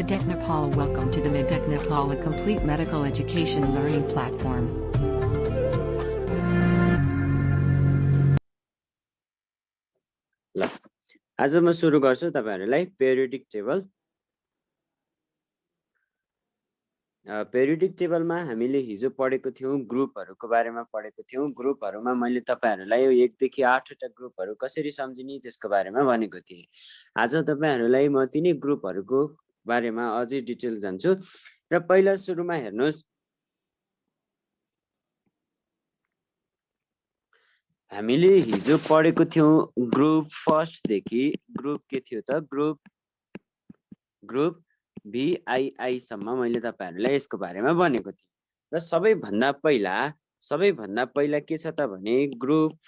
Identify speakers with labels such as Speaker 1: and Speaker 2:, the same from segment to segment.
Speaker 1: Medec Nepal. Welcome to the Medec Nepal, a complete medical education learning platform.
Speaker 2: ल आज म सुरु गर्छु तपाईहरुलाई पेरियोडिक टेबल। पेरियोडिक टेबलमा हामीले हिजो पढेको थियौं, ग्रुपहरुको बारेमा पढेको थियौं। ग्रुपहरुमा मैले तपाईहरुलाई 1 देखि 8 वटा ग्रुपहरु कसरी सम्झिने त्यसको बारेमा भनेको थिए। आज तपाईहरुलाई म तिनै ग्रुपहरुको बारेमा अझै डिटेल जान्छु। र पहिला सुरुमा हेर्नुस्, हामीले हिजो पढेको थियौं ग्रुप फर्स्ट देखि ग्रुप के थियो त ग्रुप VII सम्म मैले तपाईहरुलाई यसको बारेमा भनेको थिएँ। र सबैभन्दा पहिला के छ त भने ग्रुप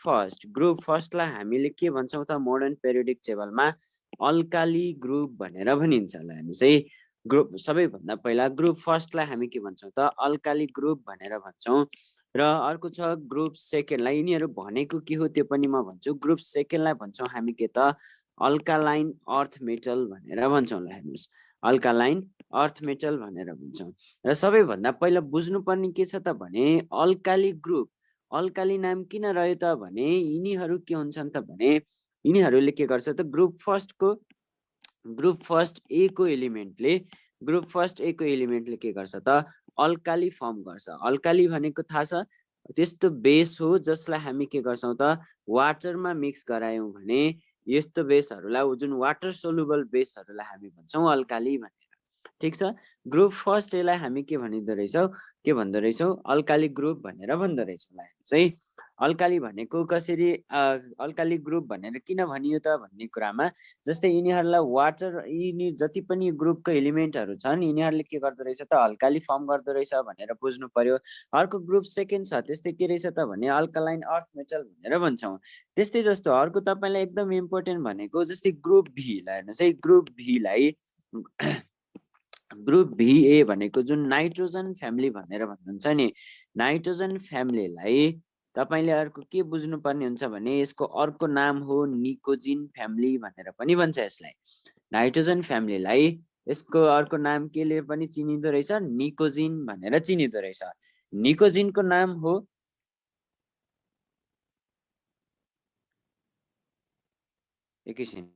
Speaker 2: फर्स्टलाई हामीले के भन्छौं त मोडर्न पेरियोडिक टेबलमा अल्काली ग्रुप भनेर भनिन्छ। ल हेर्नुस् है, ग्रुप सबैभन्दा पहिला ग्रुप फर्स्टलाई हामी के भन्छौं त अल्काली ग्रुप भनेर भन्छौं। र अर्को छ ग्रुप सेकेन्डलाई, यिनीहरु भनेको के हो त्यो पनि म भन्छु। ग्रुप सेकेन्डलाई भन्छौं हामी के त अल्कालाइन अर्थ मेटल भनेर भन्छौं। ल हेर्नुस्, अल्कालाइन अर्थ मेटल भनेर भन्छौं। र सबैभन्दा पहिला बुझ्नुपर्ने के छ त भने अल्काली ग्रुप, अल्काली नाम किन रह्यो त भने यिनीहरु के हुन्छन् त भने यिनीहरुले के गर्छ त ग्रुप फर्स्ट ए को एलिमेन्टले के गर्छ त अल्काली फर्म गर्छ। अल्काली भनेको थाहा छ, त्यस्तो बेस हो जसलाई हामी के गर्छौं त वाटरमा मिक्स गरायौं भने यस्तो बेसहरुलाई, जुन वाटर सोलुबल बेसहरुलाई हामी भन्छौं अल्काली भनेर। ठीक छ, ग्रुप फर्स्ट एलाई हामी के भन्दो रहेछौं अल्काली ग्रुप भनेर भन्दो रहेछौं। ल हेर्नुस् है, अल्काली भनेको कसरी अल्काली ग्रुप भनेर किन भनियो त भन्ने कुरामा, जस्तै यिनीहरुलाई वाटर, यिनी जति पनि ग्रुपको एलिमेन्टहरु छन् यिनीहरुले के गर्दो रहेछ त अल्काली फर्म गर्दो रहेछ भनेर बुझ्नु पर्यो। अर्को ग्रुप सेकेन्ड छ, त्यस्तै के रहेछ त भने अल्कालाइन अर्थ मेटल भनेर भन्छौं। त्यस्तै जस्तो अर्को तपाईलाई एकदम इम्पोर्टेन्ट भनेको जस्तै ग्रुप भी। ल हेर्नुस् है, ग्रुप VA भनेको जुन नाइट्रोजन फ्यामिली भनेर भन्नुहुन्छ नि, नाइट्रोजन फ्यामिलीलाई तपाईले अर्को के बुझ्नु पर्ने हुन्छ भने यसको अर्को नाम हो निकोजिन फ्यामिली भनेर पनि भन्छ यसलाई। नाइट्रोजन फ्यामिलीलाई यसको अर्को नाम केले पनि चिनिदो रहेछ, निकोजिन भनेर चिनिदो रहेछ। निकोजिनको नाम हो एकैछिन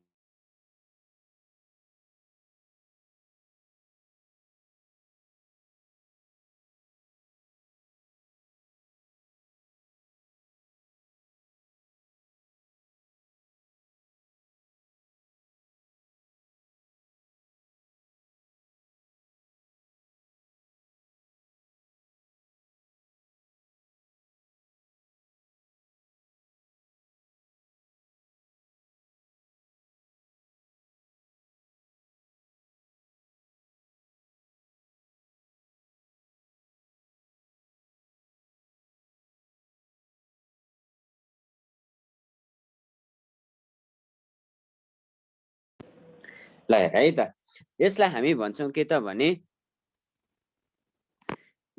Speaker 2: ल हेर है त, यसलाई हामी भन्छौं के त भने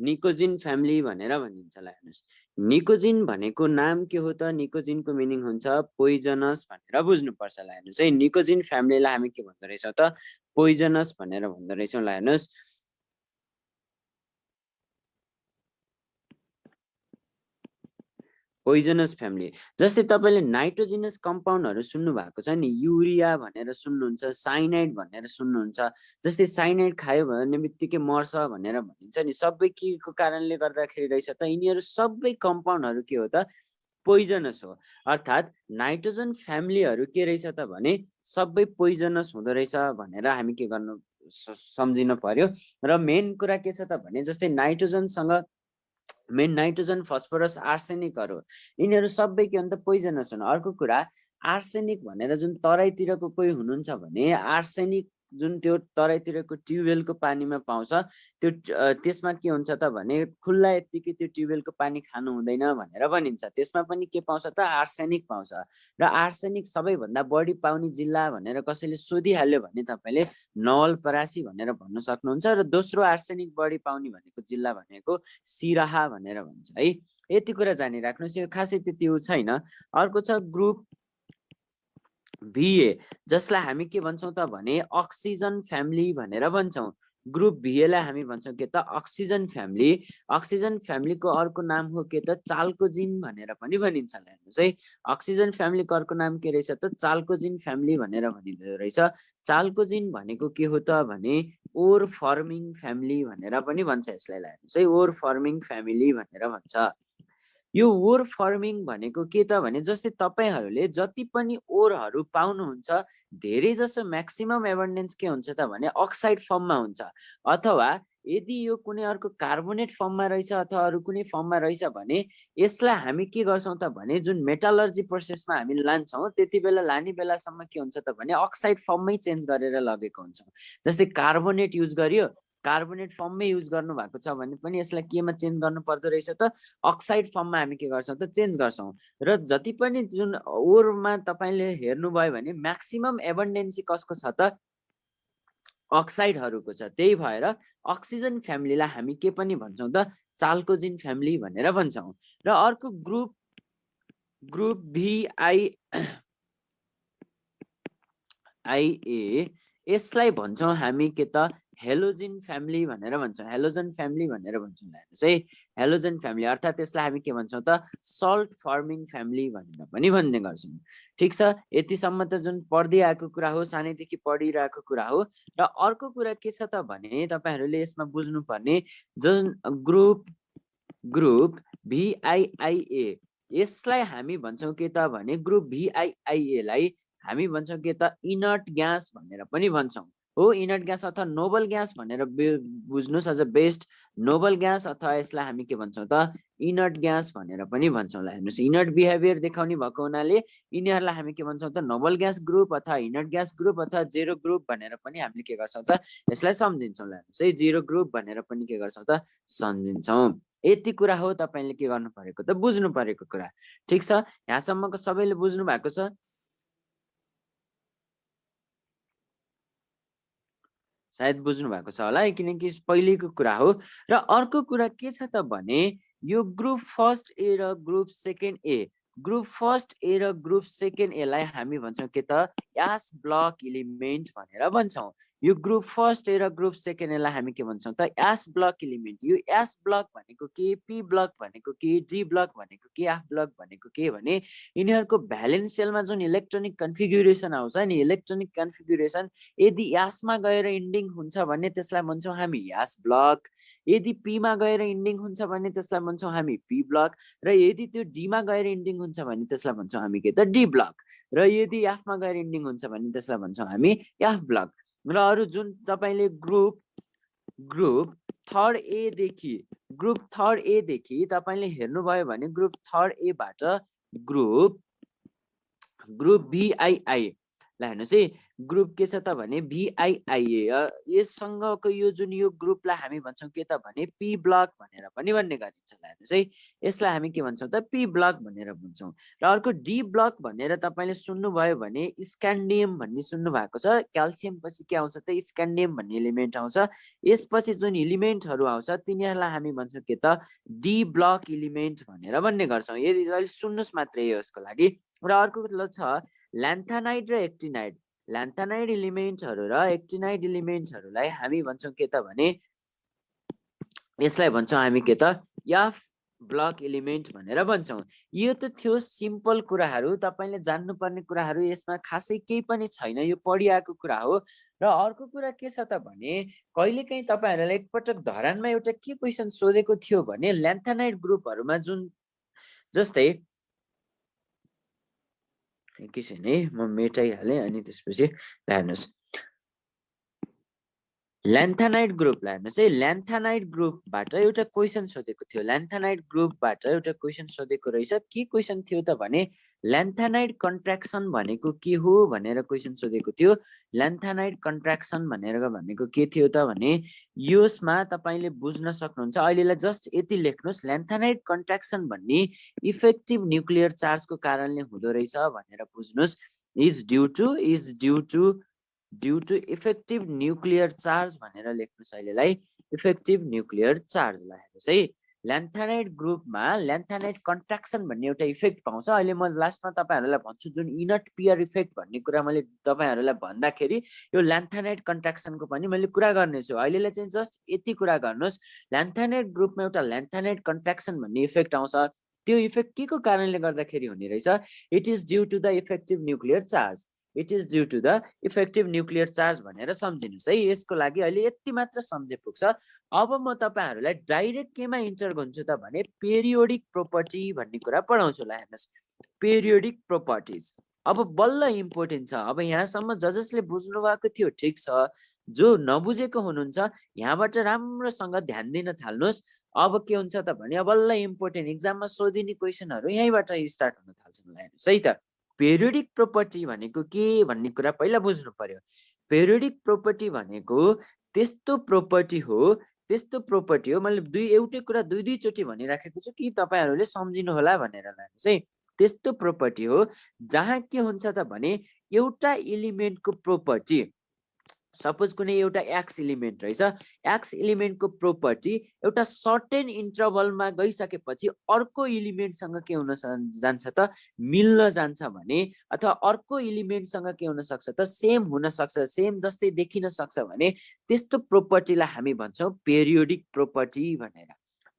Speaker 2: निकोजिन फ्यामिली भनेर भनिन्छ। ल हेर्नुस्, निकोजिन भनेको नाम के हो त, निकोजिनको मिनिङ हुन्छ पोइजनस भनेर बुझ्नुपर्छ। ल हेर्नुस् है, निकोजिन फ्यामिलीलाई हामी के भन्दो रहेछौं त पोइजनस भनेर भन्दो रहेछौं। ल हेर्नुस्, पोइजनस फ्यामिली। जस्तै तपाईले नाइट्रोजिनस कम्पाउन्डहरु सुन्नु भएको छ नि, युरिया भनेर सुन्नुहुन्छ, साइनाइड भनेर सुन्नुहुन्छ। जस्तै साइनाइड खायो भने बित्तिकै मर्छ भनेर भनिन्छ नि, सबै के को कारणले गर्दाखेरि रहेछ त यिनीहरु सबै कम्पाउन्डहरु के हो त पोइजनस हो। अर्थात नाइट्रोजन फ्यामिलीहरु के रहेछ त भने सबै पोइजनस हुँदो रहेछ भनेर हामी के गर्नु सम्झिनु पर्यो। र मेन कुरा के छ त भने जस्तै नाइट्रोजन फस्फोरस आर्सेनिकहरु यिनीहरु सबै के भन्छ पोइजनस हुन्। अर्को कुरा, आर्सेनिक भनेर जुन तराईतिरको कोही हुनुहुन्छ भने आर्सेनिक जुन त्यो तराईतिरको ट्युबवेलको पानीमा पाउँछ, त्यो त्यसमा के हुन्छ त भने खुल्ला यतिकै त्यो ट्युबवेलको पानी खानु हुँदैन भनेर भनिन्छ। त्यसमा पनि के पाउँछ त आर्सेनिक पाउँछ। र आर्सेनिक सबैभन्दा बढी पाउने जिल्ला भनेर कसैले सोधिहाल्यो भने तपाईले नवलपरासी भनेर भन्न सक्नुहुन्छ। र दोस्रो आर्सेनिक बढी पाउने भनेको जिल्ला भनेको सिराहा भनेर भन्छ है। यति कुरा जानिराख्नुस्, यो खासै त्यति छैन। अर्को छ VA जसलाई हामी के भन्छौं त भने अक्सिजन फ्यामिली भनेर भन्छौं। ग्रुप VA लाई हामी भन्छौं के त अक्सिजन फ्यामिली। अक्सिजन फ्यामिलीको अर्को नाम हो के त चाल्कोजिन भनेर पनि भनिन्छ। हेर्नुस् है, अक्सिजन फ्यामिलीको अर्को नाम के रहेछ त चाल्कोजिन फ्यामिली भनेर भनिँदो रहेछ। चाल्कोजिन भनेको के हो त भने ओर फर्मिङ फ्यामिली भनेर पनि भन्छ यसलाई। हेर्नुस् है, ओर फर्मिङ फ्यामिली भनेर भन्छ। यो ओर फर्मिङ भनेको के त भने जस्तै तपाईहरुले जति पनि ओरहरु पाउनुहुन्छ धेरै जसो म्याक्सिमम एबन्डेन्स के हुन्छ त भने अक्साइड फर्ममा हुन्छ। अथवा यदि यो कुनै अर्को कार्बोनेट फर्ममा रहेछ अथवा अरु कुनै फर्ममा रहेछ भने यसलाई हामी के गर्छौं त भने जुन मेटलर्जी प्रोसेसमा हामी लान्छौं त्यतिबेला लाने बेलासम्म के हुन्छ त भने अक्साइड फर्ममै चेन्ज गरेर लगेको हुन्छौं। जस्तै कार्बोनेट युज गरियो, कार्बोनेट फर्ममै युज गर्नु भएको छ भने पनि यसलाई केमा चेन्ज गर्नु पर्दो रहेछ त अक्साइड फर्ममा हामी के गर्छौं त चेन्ज गर्छौं। र जति पनि जुन ओरमा तपाईले हेर्नुभयो भने म्याक्सिमम एबन्डेन्सी कसको छ त अक्साइडहरुको छ। त्यही भएर अक्सिजन फ्यामिलीलाई हामी के पनि भन्छौं त चाल्कोजिन फ्यामिली भनेर भन्छौं। र अर्को ग्रुप VIIA यसलाई भन्छौं हामी के त हेलोजिन फ्यामिली भनेर भन्छौं। हेलोजन फ्यामिली भनेर भन्छौँ। हेर्नुस् है, हेलोजन फ्यामिली अर्थात् यसलाई हामी के भन्छौं त सल्ट फर्मिङ फ्यामिली भनेर पनि भन्ने गर्छौं। ठीक छ, यतिसम्म त जुन पढ्दै आएको कुरा हो, सानैदेखि पढिरहेको कुरा हो। र अर्को कुरा के छ त भने तपाईहरुले यसमा बुझ्नु पर्ने जुन ग्रुप VIIA यसलाई हामी भन्छौं के त भने ग्रुप VIIA लाई हामी भन्छौं के त इनर्ट ग्यास भनेर पनि भन्छौं। हो, इनर्ट ग्यास अथवा नोबल ग्यास भनेर बुझ्नुस् अझ बेस्ट। नोबल ग्यास अथवा यसलाई हामी के भन्छौं त इनर्ट ग्यास भनेर पनि भन्छौं। ल हेर्नुस्, इनर्ट बिहेभियर देखाउने भएको हुनाले यिनीहरुलाई हामी के भन्छौं त नोबल ग्यास ग्रुप अथवा इनर्ट ग्यास ग्रुप अथवा जेरो ग्रुप भनेर पनि हामीले के गर्छौं त यसलाई सम्झिन्छौं। ल हेर्नुस् है, जेरो ग्रुप भनेर पनि के गर्छौं त सम्झिन्छौं। यति कुरा हो तपाईले के गर्नु परेको त बुझ्नु परेको कुरा। ठीक छ, यहाँसम्मको सबैले बुझ्नु भएको छ? सायद बुझ्नु भएको छ होला है, किनकि पहिलेको कुरा हो। र अर्को कुरा के छ त भने यो ग्रुप फर्स्ट ए र group second A, group first A र ग्रुप सेकेन्ड ए लाई हामी भन्छौं के त एस ब्लक एलिमेन्ट भनेर भन्छौं। यो ग्रुप फर्स्ट ए र ग्रुप सेकेन्ड ए लाई हामी के भन्छौं त एस ब्लक एलिमेन्ट। यो एस ब्लक भनेको के, पी ब्लक भनेको के, डी ब्लक भनेको के, एफ ब्लक भनेको के भने यिनीहरुको भ्यालेन्स सेलमा जुन इलेक्ट्रोनिक कन्फिगुरेसन आउँछ नि, इलेक्ट्रोनिक कन्फिगुरेसन यदि एसमा गएर इन्डिङ हुन्छ भने त्यसलाई भन्छौं हामी एस ब्लक। यदि पी मा गएर इन्डिङ हुन्छ भने त्यसलाई भन्छौं हामी पी ब्लक। र यदि त्यो डी मा गएर इन्डिङ हुन्छ भने त्यसलाई भन्छौं हामी के त डी ब्लक। र यदि एफ मा गएर इन्डिङ हुन्छ भने त्यसलाई भन्छौं हामी एफ ब्लक। र अरु जुन तपाईले ग्रुप थर्ड ए देखि तपाईले हेर्नुभयो भने ग्रुप थर्ड ए बाट ग्रुप VII ल हेर्नुस् है, ग्रुप के छ त भने VIIA। यससँगको यो जुन यो ग्रुपलाई हामी भन्छौं के त भने पी ब्लक भनेर पनि भन्ने गरिन्छ। ल हेर्नुस् है, यसलाई हामी के भन्छौं त पी ब्लक भनेर भन्छौं। र अर्को डी ब्लक भनेर तपाईले सुन्नुभयो भने स्क्यान्डियम भन्ने सुन्नु भएको छ। क्याल्सियम पछि के आउँछ त स्क्यान्डियम भन्ने एलिमेन्ट आउँछ। यसपछि जुन एलिमेन्टहरु आउँछ तिनीहरुलाई हामी भन्छौं के त डी ब्लक एलिमेन्ट भनेर भन्ने गर्छौं। यदि सुन्नुस् मात्रै यसको लागि। र अर्को छ ल्यान्थानाइड र एक्टिनाइड। ल्यान्थानाइड एलिमेन्टहरु र एक्टिनाइड एलिमेन्टहरुलाई हामी भन्छौं के त भने यसलाई भन्छौं हामी के त एफ ब्लक एलिमेन्ट भनेर भन्छौं। यो त थियो सिम्पल कुराहरु, तपाईले जान्नुपर्ने कुराहरु, यसमा खासै केही पनि छैन, यो पढिआएको कुरा हो। र अर्को कुरा के छ त भने कहिलेकाहीँ तपाईहरुलाई एकपटक धरानमा एउटा के क्वेशन सोधेको थियो भने ल्यान्थानाइड ग्रुपहरुमा जुन जस्तै एकैछिन है म मेटाइहालेँ अनि त्यसपछि हेर्नुस् ल्यान्थानाइड ग्रुपलाई हेर्नुस् है, ल्यान्थानाइड ग्रुपबाट एउटा क्वेशन सोधेको थियो। ल्यान्थानाइड ग्रुपबाट एउटा क्वेशन सोधेको रहेछ। के क्वेशन थियो त भने ल्यान्थानाइड कन्ट्र्याक्सन भनेको के हो भनेर क्वेशन सोधेको थियो। ल्यान्थानाइड कन्ट्र्याक्सन भनेको के थियो त भने यसमा तपाईले बुझ्न सक्नुहुन्छ। अहिलेलाई जस्ट यति लेख्नुस्, ल्यान्थानाइड कन्ट्र्याक्सन भन्ने इफेक्टिभ न्युक्लियर चार्जको कारणले हुँदो रहेछ भनेर बुझ्नुस्। Is due to effective nuclear charge भनेर लेख्नुस्। अहिलेलाई इफेक्टिभ न्युक्लियर चार्ज ल हेर्नुस् है। ल्यान्थानाइड ग्रुपमा ल्यान्थानाइड कन्ट्राक्सन भन्ने एउटा इफेक्ट पाउँछ। अहिले म लास्टमा तपाईँहरूलाई भन्छु जुन इनट पियर इफेक्ट भन्ने कुरा मैले तपाईँहरूलाई भन्दाखेरि यो ल्यान्थानाइड कन्ट्राक्सनको पनि मैले कुरा गर्नेछु। अहिलेलाई चाहिँ जस्ट यति कुरा गर्नुहोस्, ल्यान्थानाइड ग्रुपमा एउटा ल्यान्थानाइड कन्ट्राक्सन भन्ने इफेक्ट आउँछ। त्यो इफेक्ट के को कारणले गर्दाखेरि हुने रहेछ? It is due to the effective nuclear charge. It is due to the effective nuclear charge भनेर सम्झिनुहोस् है। यसको लागि अहिले यति मात्र सम्झे पुग्छ। अब म तपाईँहरूलाई डाइरेक्ट केमा इन्टर गर्छु त भने पेरियोडिक प्रोपर्टी भन्ने कुरा पढाउँछु। ल हेर्नुहोस्, पेरियोडिक प्रोपर्टिज अब बल्ल इम्पोर्टेन्ट छ। अब यहाँसम्म जसले बुझ्नु भएको थियो ठिक छ, जो नबुझेको हुनुहुन्छ यहाँबाट राम्रोसँग ध्यान दिन थाल्नुहोस्। अब के हुन्छ त भने बल्ल इम्पोर्टेन्ट एक्जाममा सोधिने क्वेसनहरू यहीँबाट स्टार्ट हुन थाल्छन्। ल हेर्नुहोस् है त, पेरियोडिक प्रोपर्टी भनेको के भन्ने कुरा पहिला बुझ्नु पर्यो। पेरियोडिक प्रोपर्टी भनेको त्यस्तो प्रोपर्टी हो मैले एउटै कुरा दुईचोटि भनिराखेको छु कि तपाईँहरूले सम्झिनु होला भनेर। लानुहोस् है, त्यस्तो प्रोपर्टी हो जहाँ के हुन्छ त भने एउटा एलिमेन्टको प्रोपर्टी, सपोज कुनै एउटा एक्स एलिमेन्ट रहेछ, एक्स एलिमेन्टको प्रोपर्टी एउटा सर्टेन इन्टरभलमा गइसकेपछि अर्को एलिमेन्टसँग के हुन जान्छ त मिल्न जान्छ भने, अथवा अर्को एलिमेन्टसँग के हुन सक्छ त सेम हुन सक्छ, सेम जस्तै देखिन सक्छ भने त्यस्तो प्रोपर्टीलाई हामी भन्छौँ पेरियोडिक प्रोपर्टी भनेर।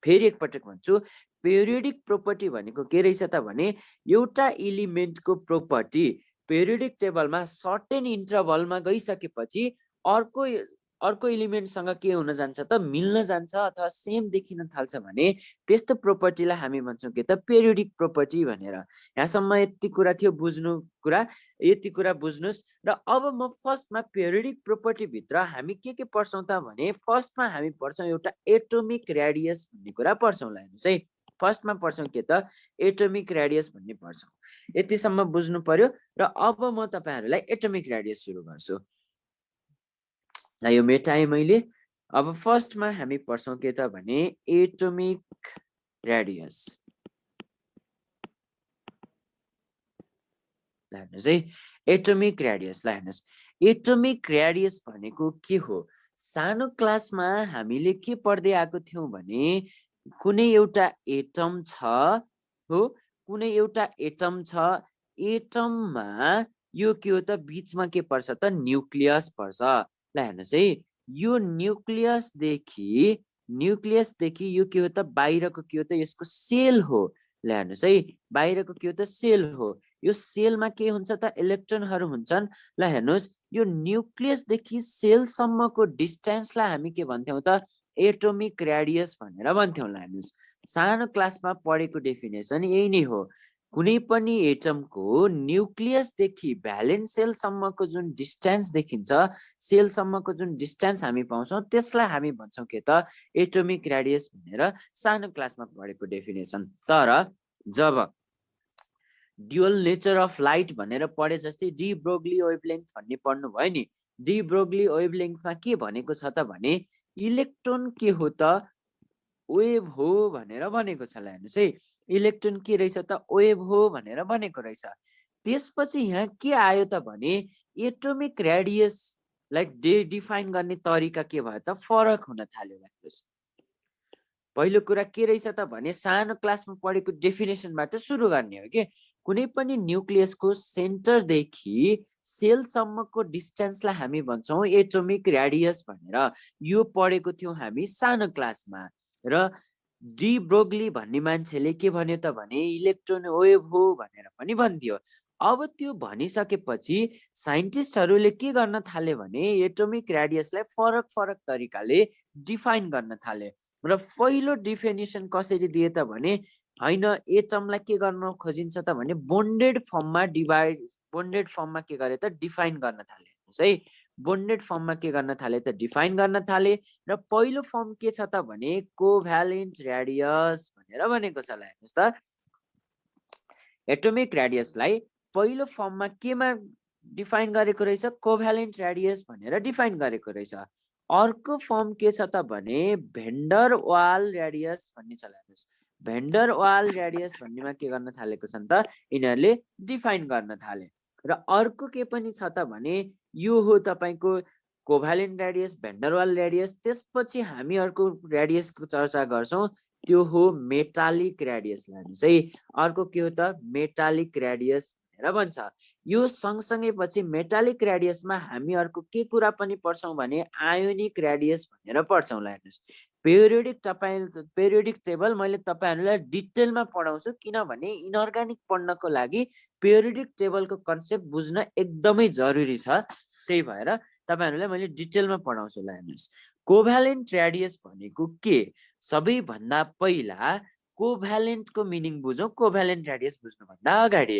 Speaker 2: फेरि एकपटक भन्छु, पेरियोडिक प्रोपर्टी भनेको के रहेछ त भने एउटा एलिमेन्टको प्रोपर्टी पेरियोडिक टेबलमा सर्टेन इन्टरभलमा गइसकेपछि अर्को एलिमेन्टसँग के हुन जान्छ त मिल्न जान्छ अथवा सेम देखिन थाल्छ भने त्यस्तो प्रोपर्टीलाई हामी भन्छौँ के त पेरियोडिक प्रोपर्टी भनेर। यहाँसम्म यति कुरा थियो बुझ्नु कुरा, यति कुरा बुझ्नुहोस्। र अब म फर्स्टमा पेरियोडिक प्रोपर्टी भित्र हामी के पढ्छौँ त भने फर्स्टमा हामी पढ्छौँ एउटा एटोमिक रेडियस भन्ने कुरा पढ्छौँ। ल हेर्नुहोस् है, फर्स्टमा पढ्छौँ के त एटोमिक रेडियस भन्ने पढ्छौँ। यतिसम्म बुझ्नु पर्यो। र अब म तपाईँहरूलाई एटोमिक रेडियस सुरु गर्छु। यो मेटाएँ मैले। अब फर्स्टमा हामी पढ्छौँ के त भने एटोमिक रेडियस। ल हेर्नुहोस् है, एटोमिक रेडियस। ल हेर्नुहोस्, एटोमिक रेडियस भनेको के हो? सानो क्लासमा हामीले के पढ्दै आएको थियौँ भने कुनै एउटा एटम छ हो, कुनै एउटा एटम छ, एटममा यो के हो त बीचमा के पर्छ त न्युक्लियस पर्छ। ल हेर्नुहोस् है, यो न्युक्लियसदेखि यो के हो त बाहिरको के हो त यसको सेल हो। ल हेर्नुहोस् है, बाहिरको के हो त सेल हो। यो सेलमा के हुन्छ त इलेक्ट्रोनहरू हुन्छन्। ल हेर्नुहोस्, यो न्युक्लियसदेखि सेलसम्मको डिस्टेन्सलाई हामी के भन्थ्यौँ त एटोमिक रेडियस भनेर भन्थ्यौँ। ल हेर्नुहोस्, सानो क्लासमा पढेको डेफिनेसन यही नै हो। कुनै पनि एटमको न्युक्लियसदेखि भ्यालेन्स सेलसम्मको जुन डिस्टेन्स देखिन्छ, सेलसम्मको जुन डिस्टेन्स हामी पाउँछौँ त्यसलाई हामी भन्छौँ के त एटोमिक रेडियस भनेर सानो क्लासमा पढेको डेफिनेसन। तर जब ड्युअल नेचर अफ लाइट भनेर पढे जस्तै डी ब्रोग्ली वेभलेन्थ भन्ने पढ्नु भयो नि, डी ब्रोग्ली वेभलेन्थमा के भनेको छ त भने इलेक्ट्रोन के हो त वेभ हो भनेर भनेको छ। ल हेर्नुहोस् है, इलेक्ट्रोन के रहेछ त वेभ हो भनेर भनेको रहेछ। त्यसपछि यहाँ के आयो त भने एटोमिक रेडियसलाई डिफाइन गर्ने तरिका के भयो त फरक हुन थाल्यो। हेर्नुहोस्, पहिलो कुरा के रहेछ त भने सानो क्लासमा पढेको डेफिनेसनबाट सुरु गर्ने हो कि कुनै पनि न्युक्लियसको सेन्टरदेखि सेलसम्मको डिस्टेन्सलाई हामी भन्छौँ एटोमिक रेडियस भनेर। यो पढेको थियौँ हामी सानो क्लासमा। र डी ब्रोग्ली भन्ने मान्छेले के भन्यो त भने इलेक्ट्रोन वेभ हो भनेर पनि भनिदियो। अब त्यो भनिसकेपछि साइन्टिस्टहरूले के गर्न थाले भने एटोमिक रेडियसलाई फरक फरक तरिकाले डिफाइन गर्न थाले। र पहिलो डिफिनेसन कसरी दिए त भने हैन, एटमलाई के गर्न खोजिन्छ त भने बोन्डेड फर्ममा के गरे त डिफाइन गर्न थाले। है, बोन्डेड फर्ममा के गर्न थाले त डिफाइन गर्न थाले। र पहिलो फर्म के छ त भने कोभ्यालेन्ट रेडियस भनेर भनेको छ। ल हेर्नुहोस् त, एटोमिक रेडियसलाई पहिलो फर्ममा केमा डिफाइन गरेको रहेछ कोभ्यालेन्ट रेडियस भनेर डिफाइन गरेको रहेछ। अर्को फर्म के छ त भने भेन्डर वाल रेडियस भन्ने छ। हेर्नुहोस्, भेन्डर वाल रेडियस भन्नेमा के गर्न थालेको छन् त यिनीहरूले डिफाइन गर्न थाले। र अर्को के पनि छ त भने यो हो तपाईँको covalent radius, vendor Waal radius. त्यसपछि हामी अर्को रेडियसको चर्चा गर्छौँ, त्यो हो मेटालिक रेडियस। हेर्नुहोस् है, अर्को के हो त मेटालिक रेडियस भनेर भन्छ। यो सँगसँगै पछि मेटालिक रेडियसमा हामी अर्को के कुरा पनि पढ्छौँ भने आयोनिक रेडियस भनेर पढ्छौँ। ल हेर्नुहोस्, पेरियोडिक टेबल मैले तपाईहरुलाई डिटेलमा पढाउँछु, किनभने इनअर्गानिक पढ्नको लागि पेरियोडिक टेबलको कन्सेप्ट बुझ्न एकदमै जरुरी छ। त्यही भएर तपाईहरुलाई मैले डिटेलमा पढाउँछु। ल हेर्नुहोस्, कोभ्यालेन्ट रेडियस भनेको के? सबैभन्दा पहिला कोभ्यालेन्टको मिनिङ बुझौँ। कोभ्यालेन्ट रेडियस बुझ्नुभन्दा अगाडि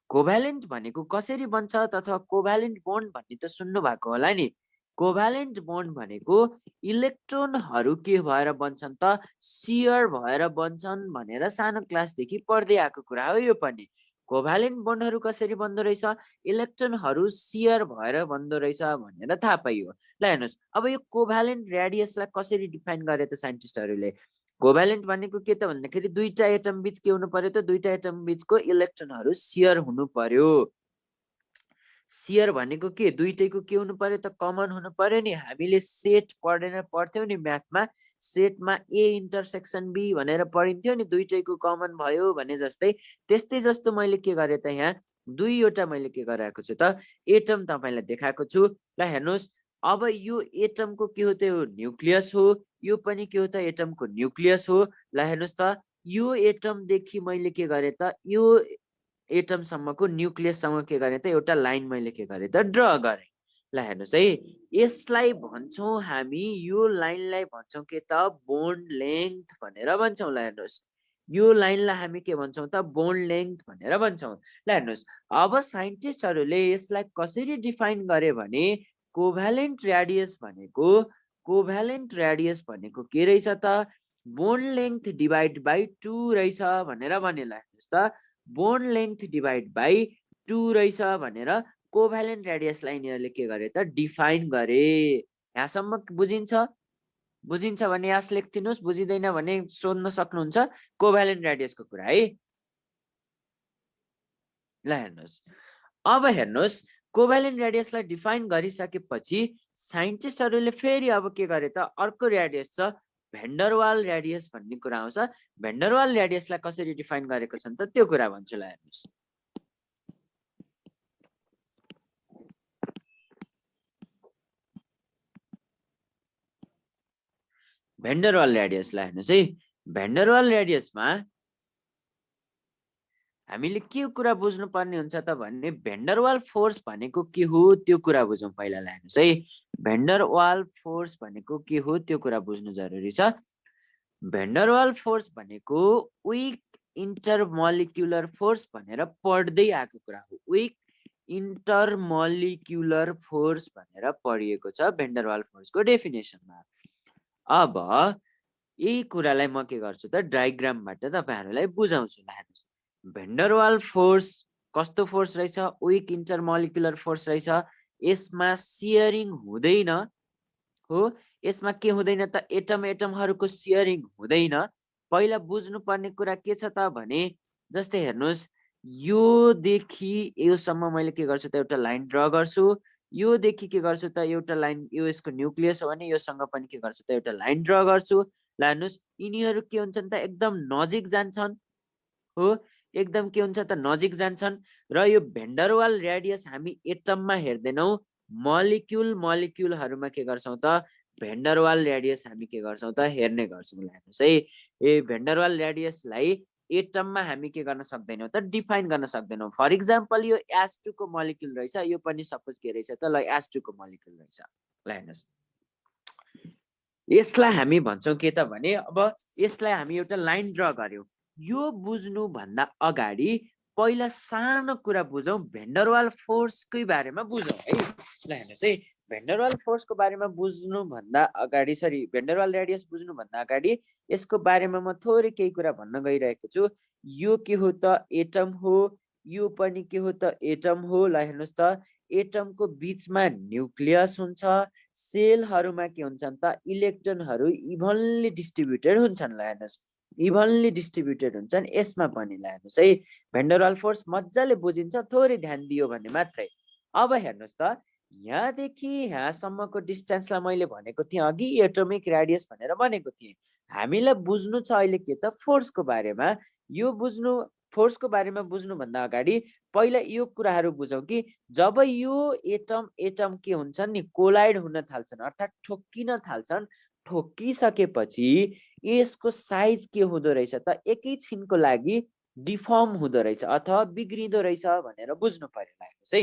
Speaker 2: कोभ्यालेन्ट भनेको कसरी बन्छ तथा कोभ्यालेन्ट बोन्ड भन्ने त सुन्नु भएको होला नि। कोभ्यालेन्ट बोन्ड भनेको इलेक्ट्रोनहरू के भएर बन्छन् त सियर भएर बन्छन् भनेर सानो क्लासदेखि पढ्दै आएको कुरा हो। यो पनि कोभ्यालेन्ट बोन्डहरू कसरी बन्दो रहेछ, इलेक्ट्रोनहरू सियर भएर बन्दो रहेछ भनेर थाहा पाइयो। ल हेर्नुहोस्, अब यो कोभ्यालेन्ट रेडियसलाई कसरी डिफाइन गरे त साइन्टिस्टहरूले? कोभ्यालेन्ट भनेको के त भन्दाखेरि दुईटा एटम बीच के हुनु पर्यो त, दुईटा एटम बीचको इलेक्ट्रोनहरू सियर हुनु पर्यो। सियर भनेको के, दुईटैको के हुनु पर्यो त कमन हुनु पर्यो नि। हामीले सेट पढ्थ्यौं नि म्याथमा, सेटमा ए इन्टरसेक्सन बी भनेर पढिन्थ्यो नि, दुईटैको कमन भयो भने जस्तै। त्यस्तै जस्तो मैले के गरे त यहाँ दुईवटा मैले के गराएको छु त एटम तपाईलाई देखाएको छु। ल हेर्नुहोस्, अब यो एटमको के हो त यो न्युक्लियस हो, यो पनि के हो त एटमको न्युक्लियस हो। ल हेर्नुहोस् त यो एटमदेखि मैले के गरे त यो एटमसम्मको न्युक्लियससँग के गरे त एउटा लाइन मैले के गरे त ड्र गरे। ल हेर्नुहोस् है, यसलाई भन्छौँ हामी, यो लाइनलाई भन्छौँ के त बोन्ड लेन्थ भनेर भन्छौँ। ल हेर्नुहोस्, यो लाइनलाई हामी के भन्छौँ त बोन्ड लेन्थ भनेर भन्छौँ। ल हेर्नुहोस्, अब साइन्टिस्टहरूले यसलाई कसरी डिफाइन गरे भने कोभ्यालेन्ट रेडियस भनेको के रहेछ त बोन्ड लेन्थ डिभाइड बाई 2 रहेछ भनेर भने। ल हेर्नुहोस् त बोन्ड लेन्थ डिभाइड बाई 2 रहेछ भनेर कोभ्यालेन्ट रेडियसलाई यिनीहरूले के गरे त डिफाइन गरे। यहाँसम्म बुझिन्छ? बुझिन्छ भने यस लेख्दिनुस्, बुझिदैन भने सोध्न सक्नुहुन्छ कोभ्यालेन्ट रेडियसको कुरा है। ल हेर्नुहोस्, अब हेर्नुहोस्, कोभ्यालेन्ट रेडियसलाई डिफाइन गरिसकेपछि साइन्टिस्टहरूले फेरि अब के गरे त अर्को रेडियस छ भेन्डरवाल रेडियस भन्ने कुरा आउँछ। भेन्डरवाल रेडियसलाई कसरी डिफाइन गरेको छन् त त्यो कुरा भन्छु। ल हेर्नुहोस्, भेन्डरवाल रेडियसलाई हेर्नुहोस् है, भेन्डरवाल रेडियसमा हामीले के कुरा बुझ्नु पर्ने हुन्छ त भन्ने भेन्डरवाल फोर्स भनेको के हो त्यो कुरा बुझौँ पहिला। हेर्नुहोस् है, भेन्डरवाल फोर्स भनेको के हो त्यो कुरा बुझ्नु जरुरी छ। भेन्डरवाल फोर्स भनेको विक इन्टरमोलिक्युलर फोर्स भनेर पढ्दै आएको कुरा हो। विक इन्टरमोलिक्युलर फोर्स भनेर पढिएको छ भेन्डरवाल फोर्सको डेफिनेसनमा। अब यही कुरालाई म के गर्छु त डायग्रामबाट तपाईहरुलाई बुझाउँछु। हेर्नुहोस्, भेन्डरवाल फोर्स कस्तो फोर्स रहेछ? विक इन्टरमोलिक्युलर फोर्स रहेछ। यसमा सियरिङ हुँदैन हो, यसमा के हुँदैन त एटमहरुको सियरिङ हुँदैन। पहिला बुझ्नुपर्ने कुरा के छ त भने जस्तै हेर्नुहोस्, यो देखि योसम्म मैले के गर्छु त एउटा लाइन ड्र गर्छु, यो देखि के गर्छु त एउटा लाइन, यो यसको न्युक्लियस हो भने योसँग पनि के गर्छु त एउटा लाइन ड्र गर्छु। ल हेर्नुहोस्, यिनीहरु के हुन्छन् त एकदम नजिक जान्छन् हो, एकदम के हुन्छ त नजिक जान्छन्। र यो भेन्डरवाल रेडियस हामी एटममा हेर्दैनौं, मलिक्युलहरुमा के गर्छौं त भेन्डरवाल रेडियस हामी के गर्छौं त हेर्ने गर्छौं। हेर्नुहोस् है, ए भेन्डरवाल रेडियसलाई एटममा हामी के गर्न सक्दैनौं त डिफाइन गर्न सक्दैनौं। फर एक्जाम्पल यो H2 को मलिक्युल रहेछ, यो पनि सपोज के रहेछ त ल H2 को मलिक्युल रहेछ। ल हेर्नुहोस्, यसलाई हामी भन्छौं के त भने अब यसलाई हामी एउटा लाइन ड्र गर्यौं। यो बुझ्नु भन्दा अगाडि पहिला सानो कुरा बुझौं, भेन्डरवाल फोर्सकै बारेमा बुझौं है। ल हेर्नुहोस् है, भेन्डरवाल फोर्सको बारेमा बुझ्नु भन्दा अगाडि, सरी भेन्डरवाल रेडियस बुझ्नु भन्दा अगाडि यसको बारेमा म थोरै केही कुरा भन्न गइरहेको छु। यो के हो त एटम हो, यो पनि के हो त एटम हो। ल हेर्नुहोस् त एटमको बीचमा न्युक्लियस हुन्छ, सेलहरुमा के हुन्छन् त इलेक्ट्रोनहरु इभनली डिस्ट्रिब्युटेड हुन्छन्। ल हेर्नुहोस्, इभनली डिस्ट्रिब्युटेड हुन्छन् यसमा पनि। ल हेर्नुहोस् है, भेन्डरवाल फोर्स मजाले बुझिन्छ, थोरै ध्यान दियो भने मात्रै। अब हेर्नुहोस् त यहाँदेखि यहाँसम्मको डिस्टेन्सलाई मैले भनेको थिएँ अघि एटोमिक रेडियस भनेर भनेको थिएँ। हामीलाई बुझ्नु छ अहिले के त फोर्सको बारेमा। यो बुझ्नु फोर्सको बारेमा बुझ्नुभन्दा अगाडि पहिला यो कुराहरू बुझौँ कि जब यो एटम के हुन्छन् नि कोलाइड हुन थाल्छन् अर्थात् ठोक्किन थाल्छन्, ठोक्किसकेपछि यसको साइज के हुँदो रहेछ त एकैछिनको लागि डिफर्म हुँदो रहेछ अथवा बिग्रिँदो रहेछ भनेर बुझ्नु पर्यो लाग्नुहोस् है।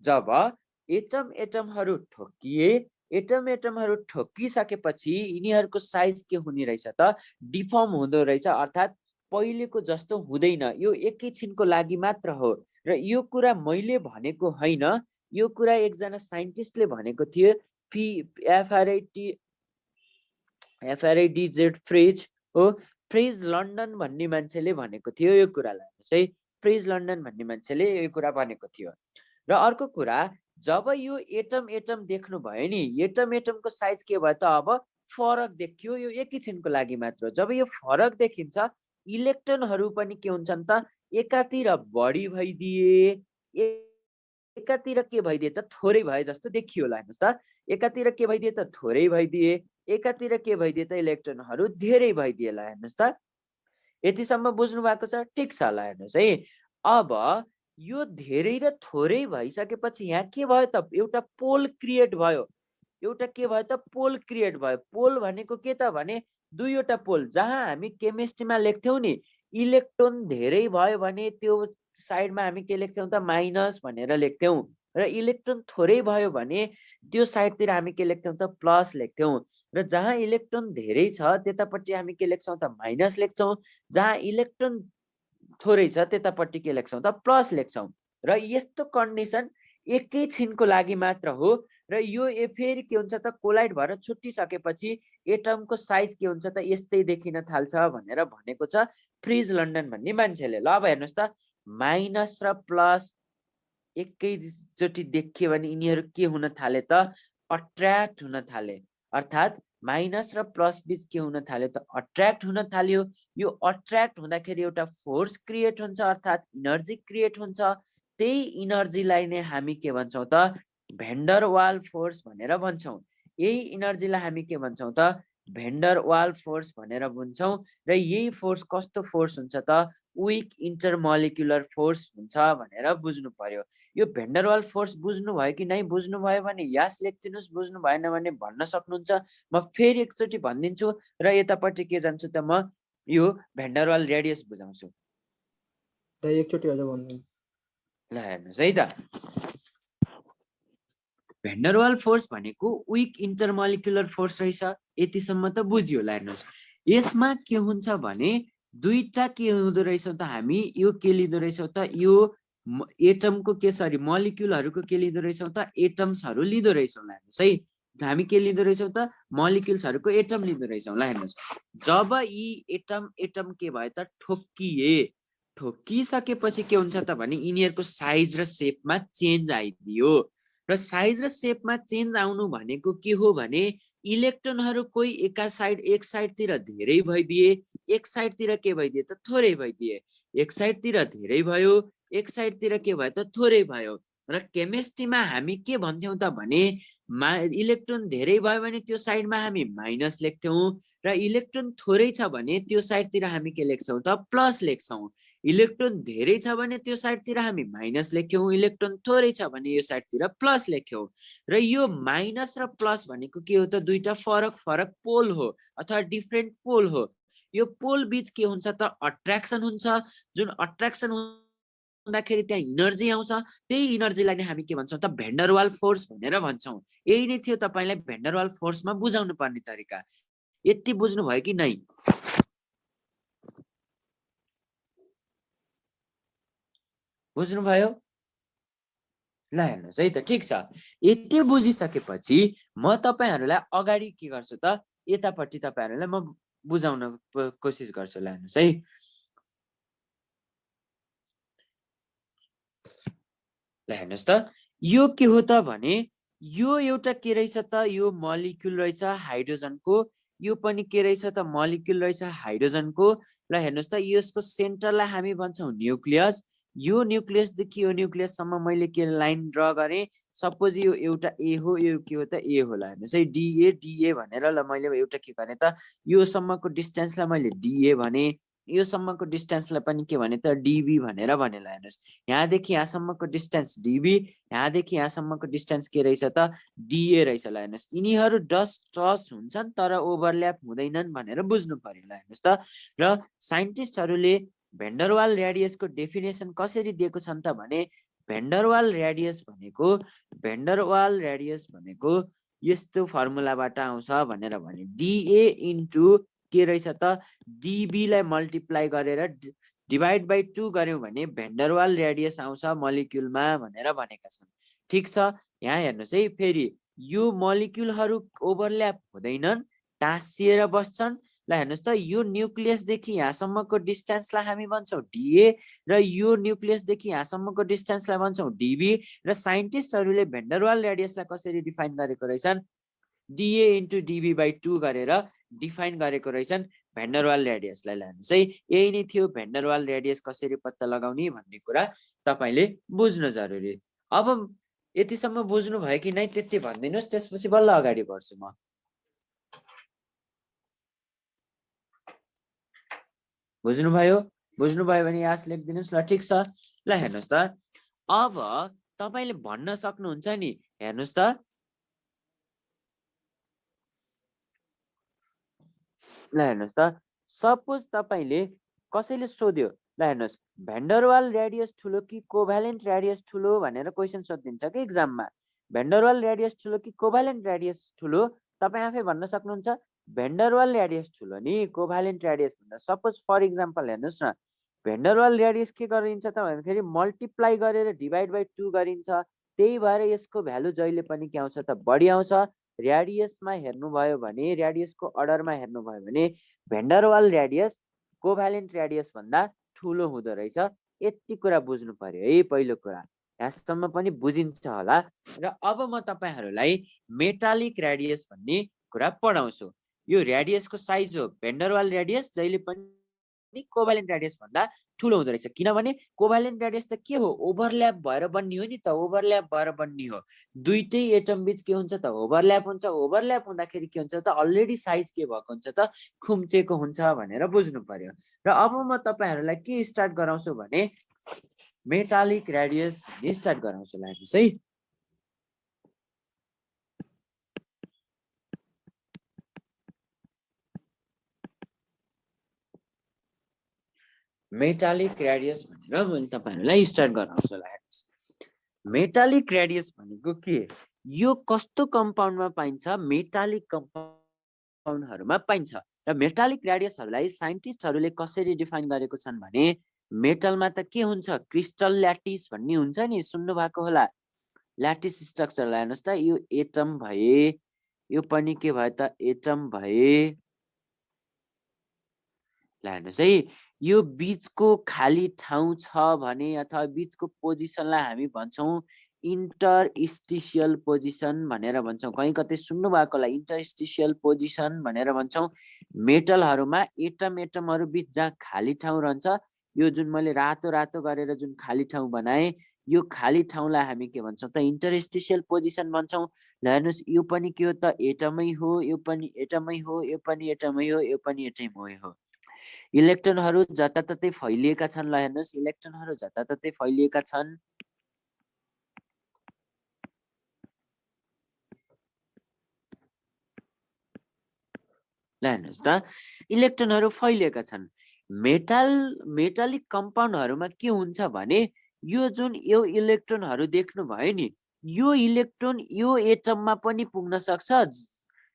Speaker 2: जब एटमहरू ठोक्किए, एटमहरू ठोक्किसकेपछि यिनीहरूको साइज के हुने रहेछ त डिफर्म हुँदो रहेछ अर्थात् पहिलेको जस्तो हुँदैन, यो एकैछिनको लागि मात्र हो। र यो कुरा मैले भनेको होइन, यो कुरा एकजना साइन्टिस्टले भनेको थियो, एफआरआइडिजेड फ्रिज हो। फ्रिज लन्डन भन्ने मान्छेले भनेको थियो यो कुरालाई चाहिँ, फ्रिज लन्डन भन्ने मान्छेले यो कुरा भनेको थियो। र अर्को कुरा, जब यो एटम देख्नुभयो नि, एटमको साइज के भयो त अब फरक देखियो, यो एकैछिनको लागि मात्र। जब यो फरक देखिन्छ, इलेक्ट्रोनहरू पनि के हुन्छन् त एकातिर बढी भइदिए, एकातिर के भइदिए त थोरै भए जस्तो देखियो होला। हेर्नुहोस् त, एकातिर के भइदिए त थोरै भइदिए, एकातिर के भइदिए त इलेक्ट्रोनहरू धेरै भइदिए होला। हेर्नुहोस् त, यतिसम्म बुझ्नु भएको छ? ठिक छ होला। हेर्नुहोस् है, अब यो धेरै र थोरै भइसकेपछि यहाँ के भयो त एउटा पोल क्रिएट भयो। एउटा के भयो त पोल क्रिएट भयो। पोल भनेको के त भने दुईवटा पोल, जहाँ हामी केमिस्ट्रीमा लेख्थ्यौँ नि इलेक्ट्रोन धेरै भयो भने त्यो साइडमा हामी के लेख्थ्यौँ त माइनस भनेर लेख्थ्यौँ, र इलेक्ट्रोन थोरै भयो भने त्यो साइडतिर हामी के लेख्थ्यौँ त प्लस लेख्थ्यौँ। र जहाँ इलेक्ट्रोन धेरै छ त्यतापट्टि हामी के लेख्छौँ त माइनस लेख्छौँ, जहाँ इलेक्ट्रोन थोरै छ त्यतापट्टि के लेख्छौँ त प्लस लेख्छौँ। र यस्तो कन्डिसन एकैछिनको लागि मात्र हो। र यो फेरि के हुन्छ त कोलाइड भएर छुट्टिसकेपछि एटमको साइज के हुन्छ त यस्तै देखिन थाल्छ भनेर भनेको छ फ्रिज लन्डन भन्ने मान्छेले। ल अब हेर्नुहोस् त, माइनस र प्लस एकैचोटि देखियो भने यिनीहरू के हुन थाले त अट्र्याक्ट हुन थाले। अर्थात् माइनस र प्लस बीच के हुन थाल्यो त अट्र्याक्ट हुन थाल्यो। यो अट्र्याक्ट हुँदाखेरि एउटा फोर्स क्रिएट हुन्छ अर्थात् इनर्जी क्रिएट हुन्छ। त्यही इनर्जीलाई नै हामी के भन्छौँ त भेन्डर वाल फोर्स भनेर भन्छौँ। यही इनर्जीलाई हामी के भन्छौँ त भेन्डर वाल फोर्स भनेर भन्छौँ। र यही फोर्स कस्तो फोर्स हुन्छ त विक इन्टरमोलिकुलर फोर्स हुन्छ भनेर बुझ्नु पर्यो। यो भेन्डर वाल फोर्स बुझ्नु भयो कि नै? बुझ्नु भयो भने यस लेखिदिनुहोस्, बुझ्नु भएन भने भन्न सक्नुहुन्छ। म फेरि एकचोटि भनिदिन्छु र यतापट्टि के जान्छु त म यो भेन्डर वाल रेडियस बुझाउँछु।
Speaker 3: एकचोटि अझ भन्नु।
Speaker 2: ल हेर्नुहोस् है त, भेन्डर वाल फोर्स भनेको विक इन्टरमोलिकुलर फोर्स रहेछ। यतिसम्म त बुझ्यो होला। हेर्नुहोस्, यसमा के हुन्छ भने दुईटा के हुँदो रहेछ त हामी यो के लिँदो रहेछौँ त यो एटमको के सरी मलिक्युलहरूको के लिँदो रहेछौँ त एटम्सहरू लिँदो रहेछौँ। हेर्नुहोस् है, हामी के लिँदो रहेछौँ त मलिक्युल्सहरूको एटम लिँदो रहेछौँ। ल हेर्नुहोस्, जब यी एटम के भयो त ठोक्किए, ठोक्किसकेपछि के हुन्छ त भने यिनीहरूको साइज र सेपमा चेन्ज आइदियो। र साइज र सेपमा चेन्ज आउनु भनेको के हो भने इलेक्ट्रोनहरू कोही एक साइडतिर धेरै भइदिए, एक साइडतिर के भइदिए त थोरै भइदिए, एक साइडतिर धेरै भयो, एक साइडतिर के भयो त थोरै भयो। र केमिस्ट्रीमा हामी के भन्थ्यौँ त भने इलेक्ट्रोन धेरै भयो भने त्यो साइडमा हामी माइनस लेख्थ्यौँ, र इलेक्ट्रोन थोरै छ भने त्यो साइडतिर हामी के लेख्छौँ त प्लस लेख्छौँ। इलेक्ट्रोन धेरै छ भने त्यो साइडतिर हामी माइनस लेख्यौँ, इलेक्ट्रोन थोरै छ भने यो साइडतिर प्लस लेख्यौँ। र यो माइनस र प्लस भनेको के हो त दुईटा फरक फरक पोल हो अथवा डिफ्रेन्ट पोल हो। यो पोल बीच के हुन्छ त अट्र्याक्सन हुन्छ। जुन अट्र्याक्सन हुँदाखेरि त्यहाँ इनर्जी आउँछ। त्यही इनर्जीलाई नै हामी के भन्छौँ त भेन्डर वाल फोर्स भनेर भन्छौँ। यही नै थियो तपाईँलाई भेन्डर वाल फोर्समा बुझाउनु पर्ने तरिका। यति बुझ्नु भयो कि नै? बुझ्नुभयो? ल हेर्नुहोस् है त, ठिक छ। यति बुझिसकेपछि म तपाईँहरूलाई अगाडि के गर्छु त यतापट्टि तपाईँहरूलाई म बुझाउन कोसिस गर्छु। ल हेर्नुहोस् है, ल हेर्नुहोस् त, यो के हो त भने यो एउटा के रहेछ त यो मलिक्युल रहेछ हाइड्रोजनको। यो पनि के रहेछ त मलिक्युल रहेछ हाइड्रोजनको। ल हेर्नुहोस् त, यसको सेन्टरलाई हामी भन्छौँ न्युक्लियस। यो न्युक्लियसदेखि यो न्युक्लियससम्म मैले के लाइन ड्र गरेँ, सपोज यो एउटा ए हो, यो के हो त ए होला। हेर्नुहोस् है, डिए डिए भनेर ल मैले एउटा के गरेँ त, यो सम्मको डिस्टेन्सलाई मैले डिए भने, यो सम्मको डिस्टेन्सलाई पनि के भने त डिबी भनेर भने। ल हेर्नुहोस्, यहाँदेखि यहाँसम्मको डिस्टेन्स डिबी, यहाँदेखि यहाँसम्मको डिस्टेन्स के रहेछ त डिए रहेछ। ल हेर्नुहोस्, यिनीहरू टच हुन्छन् तर ओभरल्याप हुँदैनन् भनेर बुझ्नु पर्यो। ल हेर्नुहोस् त, र साइन्टिस्टहरूले भेन्डरवाल रेडियसको डेफिनेसन कसरी दिएको छन् त भने, भेन्डरवाल रेडियस भनेको यस्तो फर्मुलाबाट आउँछ भनेर भने, डिए इन्टु के रहेछ त डिबीलाई मल्टिप्लाई गरेर डिभाइड बाई 2 गर्यौं भने भेन्डरवाल रेडियस आउँछ मलिक्युलमा भनेर भनेका छन्। ठिक छ, यहाँ हेर्नुहोस् है, फेरि यो मलिक्युलहरू ओभरल्याप हुँदैनन्, टाँसिएर बस्छन्। ल हेर्नुहोस् त, यो न्युक्लियसदेखि यहाँसम्मको डिस्टेन्सलाई हामी भन्छौँ डिए, र यो न्युक्लियसदेखि यहाँसम्मको डिस्टेन्सलाई भन्छौँ डिबी, र साइन्टिस्टहरूले भेन्डरवाल रेडियसलाई कसरी डिफाइन गरेको रहेछन्, डिए इन्टु डिबी बाई 2 गरेर डिफाइन गरेको रहेछन् भेन्डरवाल रेडियसलाई। हेर्नुहोस् है, यही नै थियो भेन्डरवाल रेडियस कसरी पत्ता लगाउने भन्ने कुरा तपाईले बुझ्नु जरुरी। अब यतिसम्म बुझ्नु भयो कि नै त्यति भनिदिनुस्, त्यसपछि बल्ल अगाडि बढ्छु म। बुझ्नुभयो भने यास लेखिदिनुस्। ल ठिक छ, ल हेर्नुहोस् त, अब तपाईले भन्न सक्नुहुन्छ नि, हेर्नुहोस् त, ल हेर्नुहोस् त, सपोज तपाईले कसैले सोध्यो, ल हेर्नुहोस्, भेन्डरवाल रेडियस ठुलो कि कोभ्यालेन्ट रेडियस ठुलो भनेर क्वेसन सोधिदिन्छ कि एक्जाममा। भेन्डरवाल रेडियस ठुलो कि कोभ्यालेन्ट रेडियस ठुलो, तपाई आफै भन्न सक्नुहुन्छ भेन्डरवाल रेडियस ठुलो नि कोभ्यालेन्ट रेडियस भन्दा। सपोज फर इक्जाम्पल हेर्नुहोस् न, भेन्डरवाल रेडियस के गरिन्छ त भन्दाखेरि मल्टिप्लाई गरेर डिभाइड बाई 2 गरिन्छ, त्यही भएर यसको भ्यालु जहिले पनि के आउँछ त बढी आउँछ। रेडियसमा हेर्नुभयो भने, रेडियसको अर्डरमा हेर्नुभयो भने भेन्डरवाल रेडियस कोभ्यालेन्ट रेडियस भन्दा ठुलो हुँदो रहेछ। यति कुरा बुझ्नु पर्यो है पहिलो कुरा, यहाँसम्म पनि बुझिन्छ होला। र अब म तपाईहरुलाई मेटालिक रेडियस भन्ने कुरा पढाउँछु। यो रेडियसको साइज हो, भेन्डरवाल रेडियस जहिले पनि कोभ्यालेन्ट रेडियस भन्दा ठुलो हुँदो रहेछ, किनभने कोभ्यालेन्ट रेडियस त के हो, ओभरल्याप भएर बन्ने हो नि त, ओभरल्याप भएर बन्ने हो। दुईटै एटम बीच के हुन्छ त ओभरल्याप हुन्छ, ओभरल्याप हुँदाखेरि के हुन्छ त अलरेडी साइज के भएको हुन्छ त खुम्चेको हुन्छ भनेर बुझ्नु पर्यो। र अब म तपाईहरुलाई के स्टार्ट गराउँछु भने मेटालिक रेडियस भन्ने स्टार्ट गराउँछु। ल हेर्नुस् है, मेटालिक रेडियस भनेर मैले तपाईहरुलाई स्टार्ट गराउँछु। ल हेर्नुस्, मेटालिक रेडियस भनेको के, यो कस्तो कम्पाउन्डमा पाइन्छ, मेटालिक कम्पाउन्डहरुमा पाइन्छ। र मेटालिक रेडियसहरुलाई साइन्टिस्टहरुले कसरी डिफाइन गरेको छन् भने, मेटलमा त के हुन्छ, क्रिस्टल ल्याटिस भन्ने हुन्छ नि, सुन्नु भएको होला, ल्याटिस स्ट्रक्चर। हेर्नुस् त, यो एटम भए, यो पनि के भयो त एटम भए। ल हेर्नुस् है, यो बीचको खाली ठाउँ छ भने अथवा बीचको पोजिसनलाई हामी भन्छौँ इन्टरस्टिशियल पोजिसन भनेर भन्छौँ। कहीँ कतै सुन्नु भएको होला, इन्टरस्टिशियल पोजिसन भनेर भन्छौँ। मेटलहरुमा एटमहरु बीच जहाँ खाली ठाउँ रहन्छ, यो जुन मैले रातो रातो गरेर जुन खाली ठाउँ बनाए, यो खाली ठाउँलाई हामी के भन्छौँ त इन्टरस्टिशियल पोजिसन भन्छौँ। ल हेर्नुस्, यो पनि के हो त एटमै हो, यो पनि एटमै हो, यो पनि एटमै हो, यो पनि एटमै हो। इलेक्ट्रोनहरु जताततै फैलिएका छन्। ल हेर्नुस्, इलेक्ट्रोनहरु जताततै फैलिएका छन्। ल हेर्नुस् त, इलेक्ट्रोनहरु फैलिएका छन्। मेटालिक कम्पाउन्डहरुमा के हुन्छ भने, यो जुन यो इलेक्ट्रोनहरु देख्नु भयो नि, यो इलेक्ट्रोन यो एटममा पनि पुग्न सक्छ,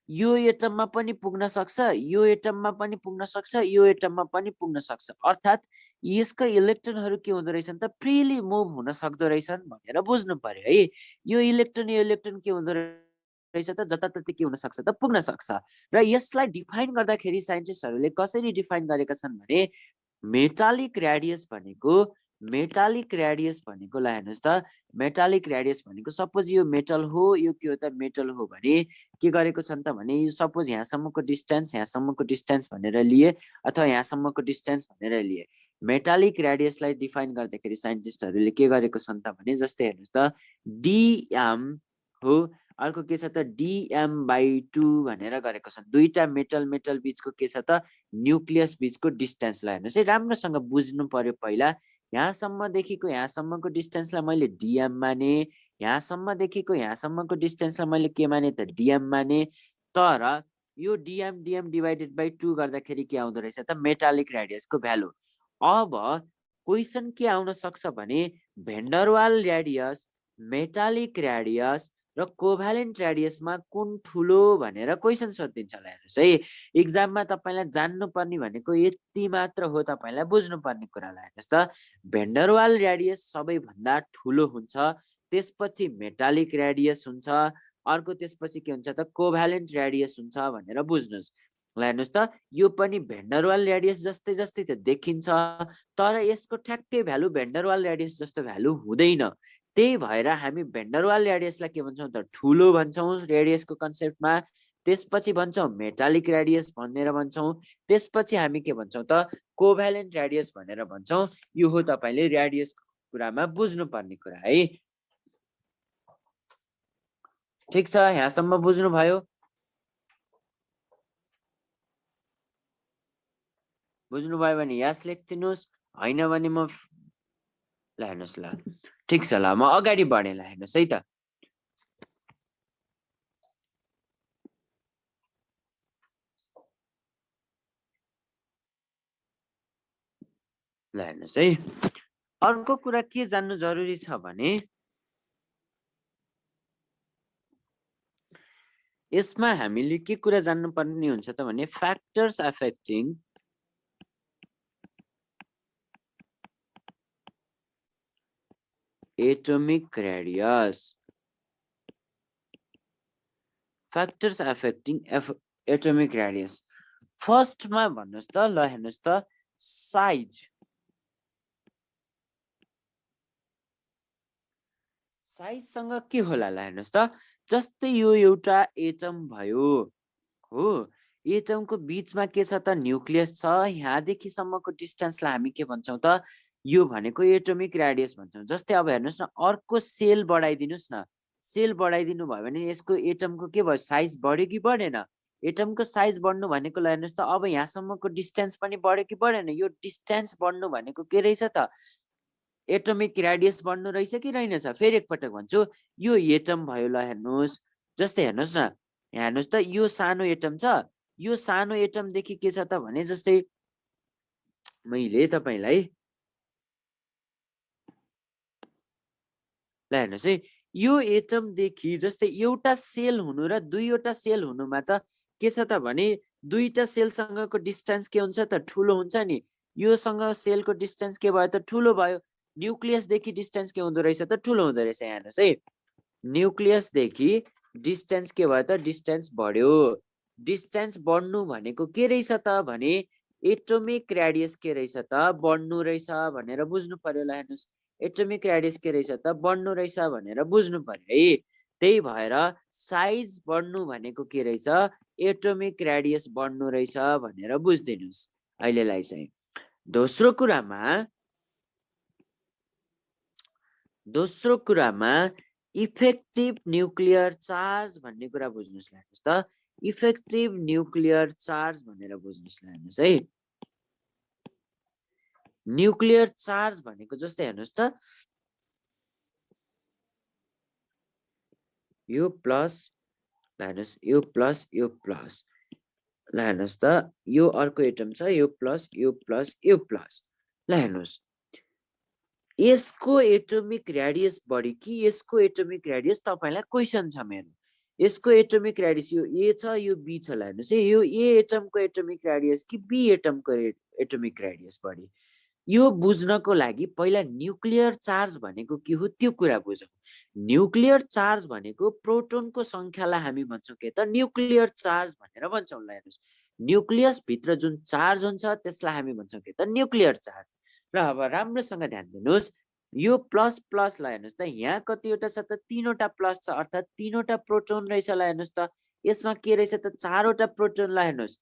Speaker 2: यो एटममा पनि पुग्न सक्छ, यो एटममा पनि पुग्न सक्छ, यो एटममा पनि पुग्न सक्छ। अर्थात् यसको इलेक्ट्रोनहरु के हुँदो रहेछन् त फ्रीली मुभ हुन सक्दो रहेछन् भनेर बुझ्नु पर्यो है। यो इलेक्ट्रोन के हुँदो रहेछ त जताततै के हुन सक्छ त पुग्न सक्छ। र यसलाई डिफाइन गर्दाखेरि साइन्टिस्टहरुले कसरी डिफाइन गरेका छन् भने, मेटालिक रेडियस भनेको ल हेर्नुस् त, मेटालिक रेडियस भनेको सपोज यो मेटल हो, यो के हो त मेटल हो भने के गरेको छन् त भने, सपोज यहाँसम्मको डिस्टेन्स भनेर लिए अथवा यहाँसम्मको डिस्टेन्स भनेर लिए, मेटालिक रेडियसलाई डिफाइन गर्दाखेरि साइन्टिस्टहरूले के गरेको छन् त भने जस्तै हेर्नुस् त dm हो अर्को के छ त dm/2 भनेर गरेको छन् दुईटा मेटल बीचको के छ त न्यूक्लियस बीचको डिस्टेन्सलाई हेर्नुस् है राम्रोसँग बुझ्नु पर्यो पहिला यहाँसम्मदेखिको यहाँसम्मको डिस्टेन्सलाई मैले dm माने यहाँसम्मदेखिको यहाँसम्मको डिस्टेन्सलाई मैले के माने त dm माने तर यो dm डिभाइडेड बाइ 2 गर्दाखेरि के आउँदो रहेछ त मेटालिक रेडियसको भ्यालु अब क्वेसन के आउन सक्छ भने भेन्डरवाल रेडियस मेटालिक रेडियस र कोभ्यालेन्ट रेडियसमा कुन ठुलो भनेर क्वेसन सोधिदिन्छ होला हेर्नुस् है एक्जाममा तपाईलाई जान्नु पर्ने भनेको यति मात्र हो तपाईलाई बुझ्नु पर्ने कुरालाई हेर्नुस् त भेन्डरवाल रेडियस सबैभन्दा ठुलो हुन्छ त्यसपछि मेटालिक रेडियस हुन्छ अर्को त्यसपछि के हुन्छ त कोभ्यालेन्ट रेडियस हुन्छ भनेर बुझ्नुस् ल हेर्नुस् त यो पनि भेन्डरवाल रेडियस जस्तै जस्तै त देखिन्छ तर यसको ठ्याक्कै भ्यालु भेन्डरवाल रेडियस जस्तो भ्यालु हुँदैन त्यही भएर हामी भेन्डरवाल रेडियसलाई के भन्छौँ त ठुलो भन्छौँ रेडियसको कन्सेप्टमा त्यसपछि भन्छौँ मेटालिक रेडियस भनेर भन्छौँ त्यसपछि हामी के भन्छौँ त कोभ्यालेन्ट रेडियस भनेर भन्छौँ यो हो तपाईले रेडियसको कुरामा बुझ्नु पर्ने कुरा है ठीक छ यहाँसम्म बुझ्नु भयो बुझ्नुभयो भने यस लेखिदिनुस् हैन भने म ल हेर्नुस् ल ठीक छ ल म अगाडि बढेँ ल हेर्नुस् है त ल हेर्नुस् है अर्को कुरा के जान्नु जरुरी छ भने यसमा हामीले के कुरा जान्नु पर्ने हुन्छ त भने factors affecting atomic radius factors affecting atomic radius first मा भन्नुस् त ल हेर्नुस् त साइज सँग के होला ल हेर्नुस् त जस्तै यो एउटा एटम भयो हो एटमको बीचमा के छ त न्यूक्लियस छ यहाँदेखि सम्मको डिस्टेन्सलाई हामी के भन्छौँ त यो भनेको एटोमिक रेडियस भन्छौँ जस्तै अब हेर्नुस् न अर्को सेल बढाइदिनुस् न सेल बढाइदिनु भयो भने यसको एटमको के भयो साइज बढ्यो कि बढेन एटमको साइज बढ्नु भनेको ल हेर्नुस् त अब यहाँसम्मको डिस्टेन्स पनि बढ्यो कि बढेन यो डिस्टेन्स बढ्नु भनेको के रहेछ त एटोमिक रेडियस बढ्नु रहेछ कि रहेनछ फेरि एकपटक भन्छु यो एटम भयो ल हेर्नुस् जस्तै हेर्नुस् न यहाँ हेर्नुस् त यो सानो एटम छ यो सानो एटमदेखि के छ त भने जस्तै मैले तपाईलाई ल हेर्नुस् है यो एटमदेखि जस्तै एउटा सेल हुनु र दुईवटा सेल हुनुमा त के छ त भने दुईटा सेलसँगको डिस्टेन्स के हुन्छ त ठुलो हुन्छ नि योसँग सेलको डिस्टेन्स के भयो त ठुलो भयो न्यूक्लियसदेखि डिस्टेन्स के हुँदो रहेछ त ठुलो हुँदो रहेछ यहाँ हेर्नुस् है न्यूक्लियसदेखि डिस्टेन्स के भयो त डिस्टेन्स बढ्यो डिस्टेन्स बढ्नु भनेको के रहेछ त भने एटोमिक रेडियस के रहेछ त बढ्नु रहेछ भनेर बुझ्नु पर्यो ल हेर्नुस् एटोमिक रेडियस के रहेछ त बढ्नु रहेछ भनेर बुझ्नु पर्यो है त्यही भएर साइज बढ्नु भनेको के रहेछ एटोमिक रेडियस बढ्नु रहेछ भनेर बुझ्दिनुस् अहिलेलाई चाहिँ दोस्रो कुरामा इफेक्टिभ न्यूक्लियर चार्ज भन्ने कुरा बुझ्नुस् ल हेर्नुस् त इफेक्टिभ न्यूक्लियर चार्ज भनेर बुझ्नुस् ल हेर्नुस् है न्यूक्लियर चार्ज भनेको जस्तै हेर्नुस् त यो प्लस ल हेर्नुस् यो प्लस ल हेर्नुस् त यो अर्को एटम छ यो प्लस ल हेर्नुस् यसको एटोमिक रेडियस बढी कि यसको एटोमिक रेडियस तपाईलाई क्वेशन छ मेरो यसको एटोमिक रेडियस यो ए छ यो बी छ ल हेर्नुस् है यो ए एटमको एटोमिक रेडियस कि बी एटमको एटोमिक रेडियस बढी यो बुझ्नको लागि पहिला न्यूक्लियर चार्ज भनेको के हो त्यो कुरा बुझौँ न्यूक्लियर चार्ज भनेको प्रोटोनको संख्यालाई हामी भन्छौँ के त न्यूक्लियर चार्ज भनेर भन्छौँ ल हेर्नुस् न्यूक्लियस भित्र जुन चार्ज हुन्छ त्यसलाई हामी भन्छौँ के त न्यूक्लियर चार्ज र अब राम्रोसँग ध्यान दिनुस् यो प्लस प्लस ल हेर्नुस् त यहाँ कतिवटा छ त तीनवटा प्लस छ अर्थात् तीनवटा प्रोटोन रहेछ ल हेर्नुस् त यसमा के रहेछ त चारवटा प्रोटोन ल हेर्नुस्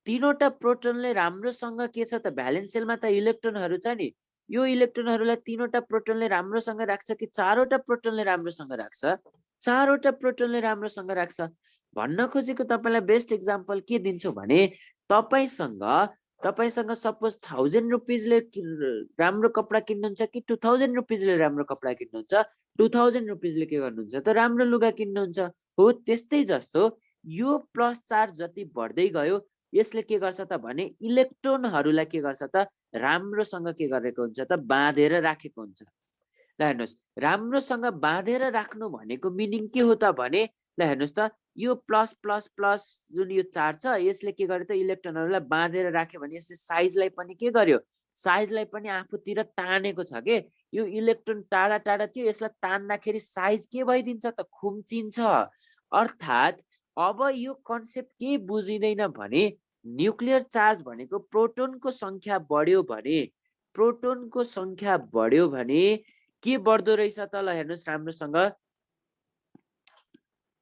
Speaker 2: तीनवटा प्रोटोनले राम्रोसँग के छ त भ्यालेन्स सेलमा त इलेक्ट्रोनहरू छ नि, यो इलेक्ट्रोनहरूलाई तीनवटा प्रोटोनले राम्रोसँग राख्छ कि चारवटा प्रोटोनले राम्रोसँग राख्छ? चारवटा प्रोटोनले राम्रोसँग राख्छ। भन्न खोजेको तपाईँलाई बेस्ट एक्जाम्पल के दिन्छु भने तपाईसँग सपोज 1000 रुपिजले राम्रो कपडा किन्नुहुन्छ कि 2000 रुपिजले राम्रो कपडा किन्नुहुन्छ? 2000 रुपिजले के गर्नुहुन्छ त राम्रो लुगा किन्नुहुन्छ। हो त्यस्तै जस्तो यो प्लस चार्ज जति बढ्दै गयो यसले के गर्छ त भने इलेक्ट्रोनहरूलाई के गर्छ त राम्रोसँग के गरेको हुन्छ त बाँधेर राखेको हुन्छ। ल हेर्नुहोस्, राम्रोसँग बाँधेर राख्नु भनेको मिनिङ के हो त भने ल हेर्नुहोस् त यो प्लस प्लस प्लस जुन यो चार्ज छ यसले के गर्यो त इलेक्ट्रोनहरूलाई बाँधेर राख्यो भने यसले साइजलाई पनि के गर्यो, साइजलाई पनि आफूतिर तानेको छ के। यो इलेक्ट्रोन टाढा टाढा थियो, यसलाई तान्दाखेरि साइज के भइदिन्छ त खुम्चिन्छ। अर्थात् अब यो कन्सेप्ट के बुझिँदैन भने न्युक्लियर चार्ज भनेको प्रोटोनको संख्या बढ्यो भने के बढ्दो रहेछ त ल हेर्नुहोस् राम्रोसँग,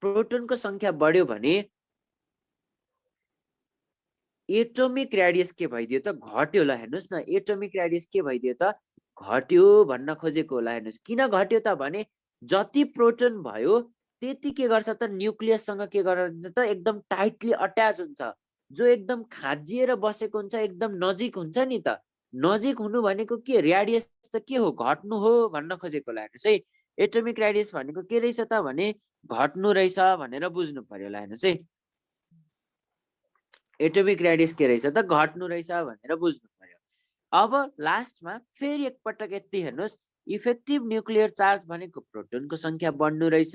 Speaker 2: प्रोटोनको संख्या बढ्यो भने एटोमिक रेडियस के भइदियो त घट्यो। ल हेर्नुहोस् न एटोमिक रेडियस के भइदियो त घट्यो भन्न खोजेको होला। हेर्नुहोस् किन घट्यो त भने जति प्रोटोन भयो त्यति के गर्छ त न्युक्लियससँग के गर्छ त एकदम टाइटली अट्याच हुन्छ, जो एकदम खाजिएर बसेको हुन्छ, एकदम नजिक हुन्छ नि त। नजिक हुनु भनेको के, रेडियस त के हो घट्नु हो भन्न खोजेको होला। हेर्नुहोस् है एटोमिक रेडियस भनेको के रहेछ त भने घट्नु रहेछ भनेर बुझ्नु पर्यो। ल हेर्नुहोस् है एटोमिक रेडियस के रहेछ त घट्नु रहेछ भनेर बुझ्नु पर्यो। अब लास्टमा फेरि एकपटक यति हेर्नुहोस्, इफेक्टिभ न्युक्लियर चार्ज भनेको प्रोटोनको संख्या बढ्नु रहेछ।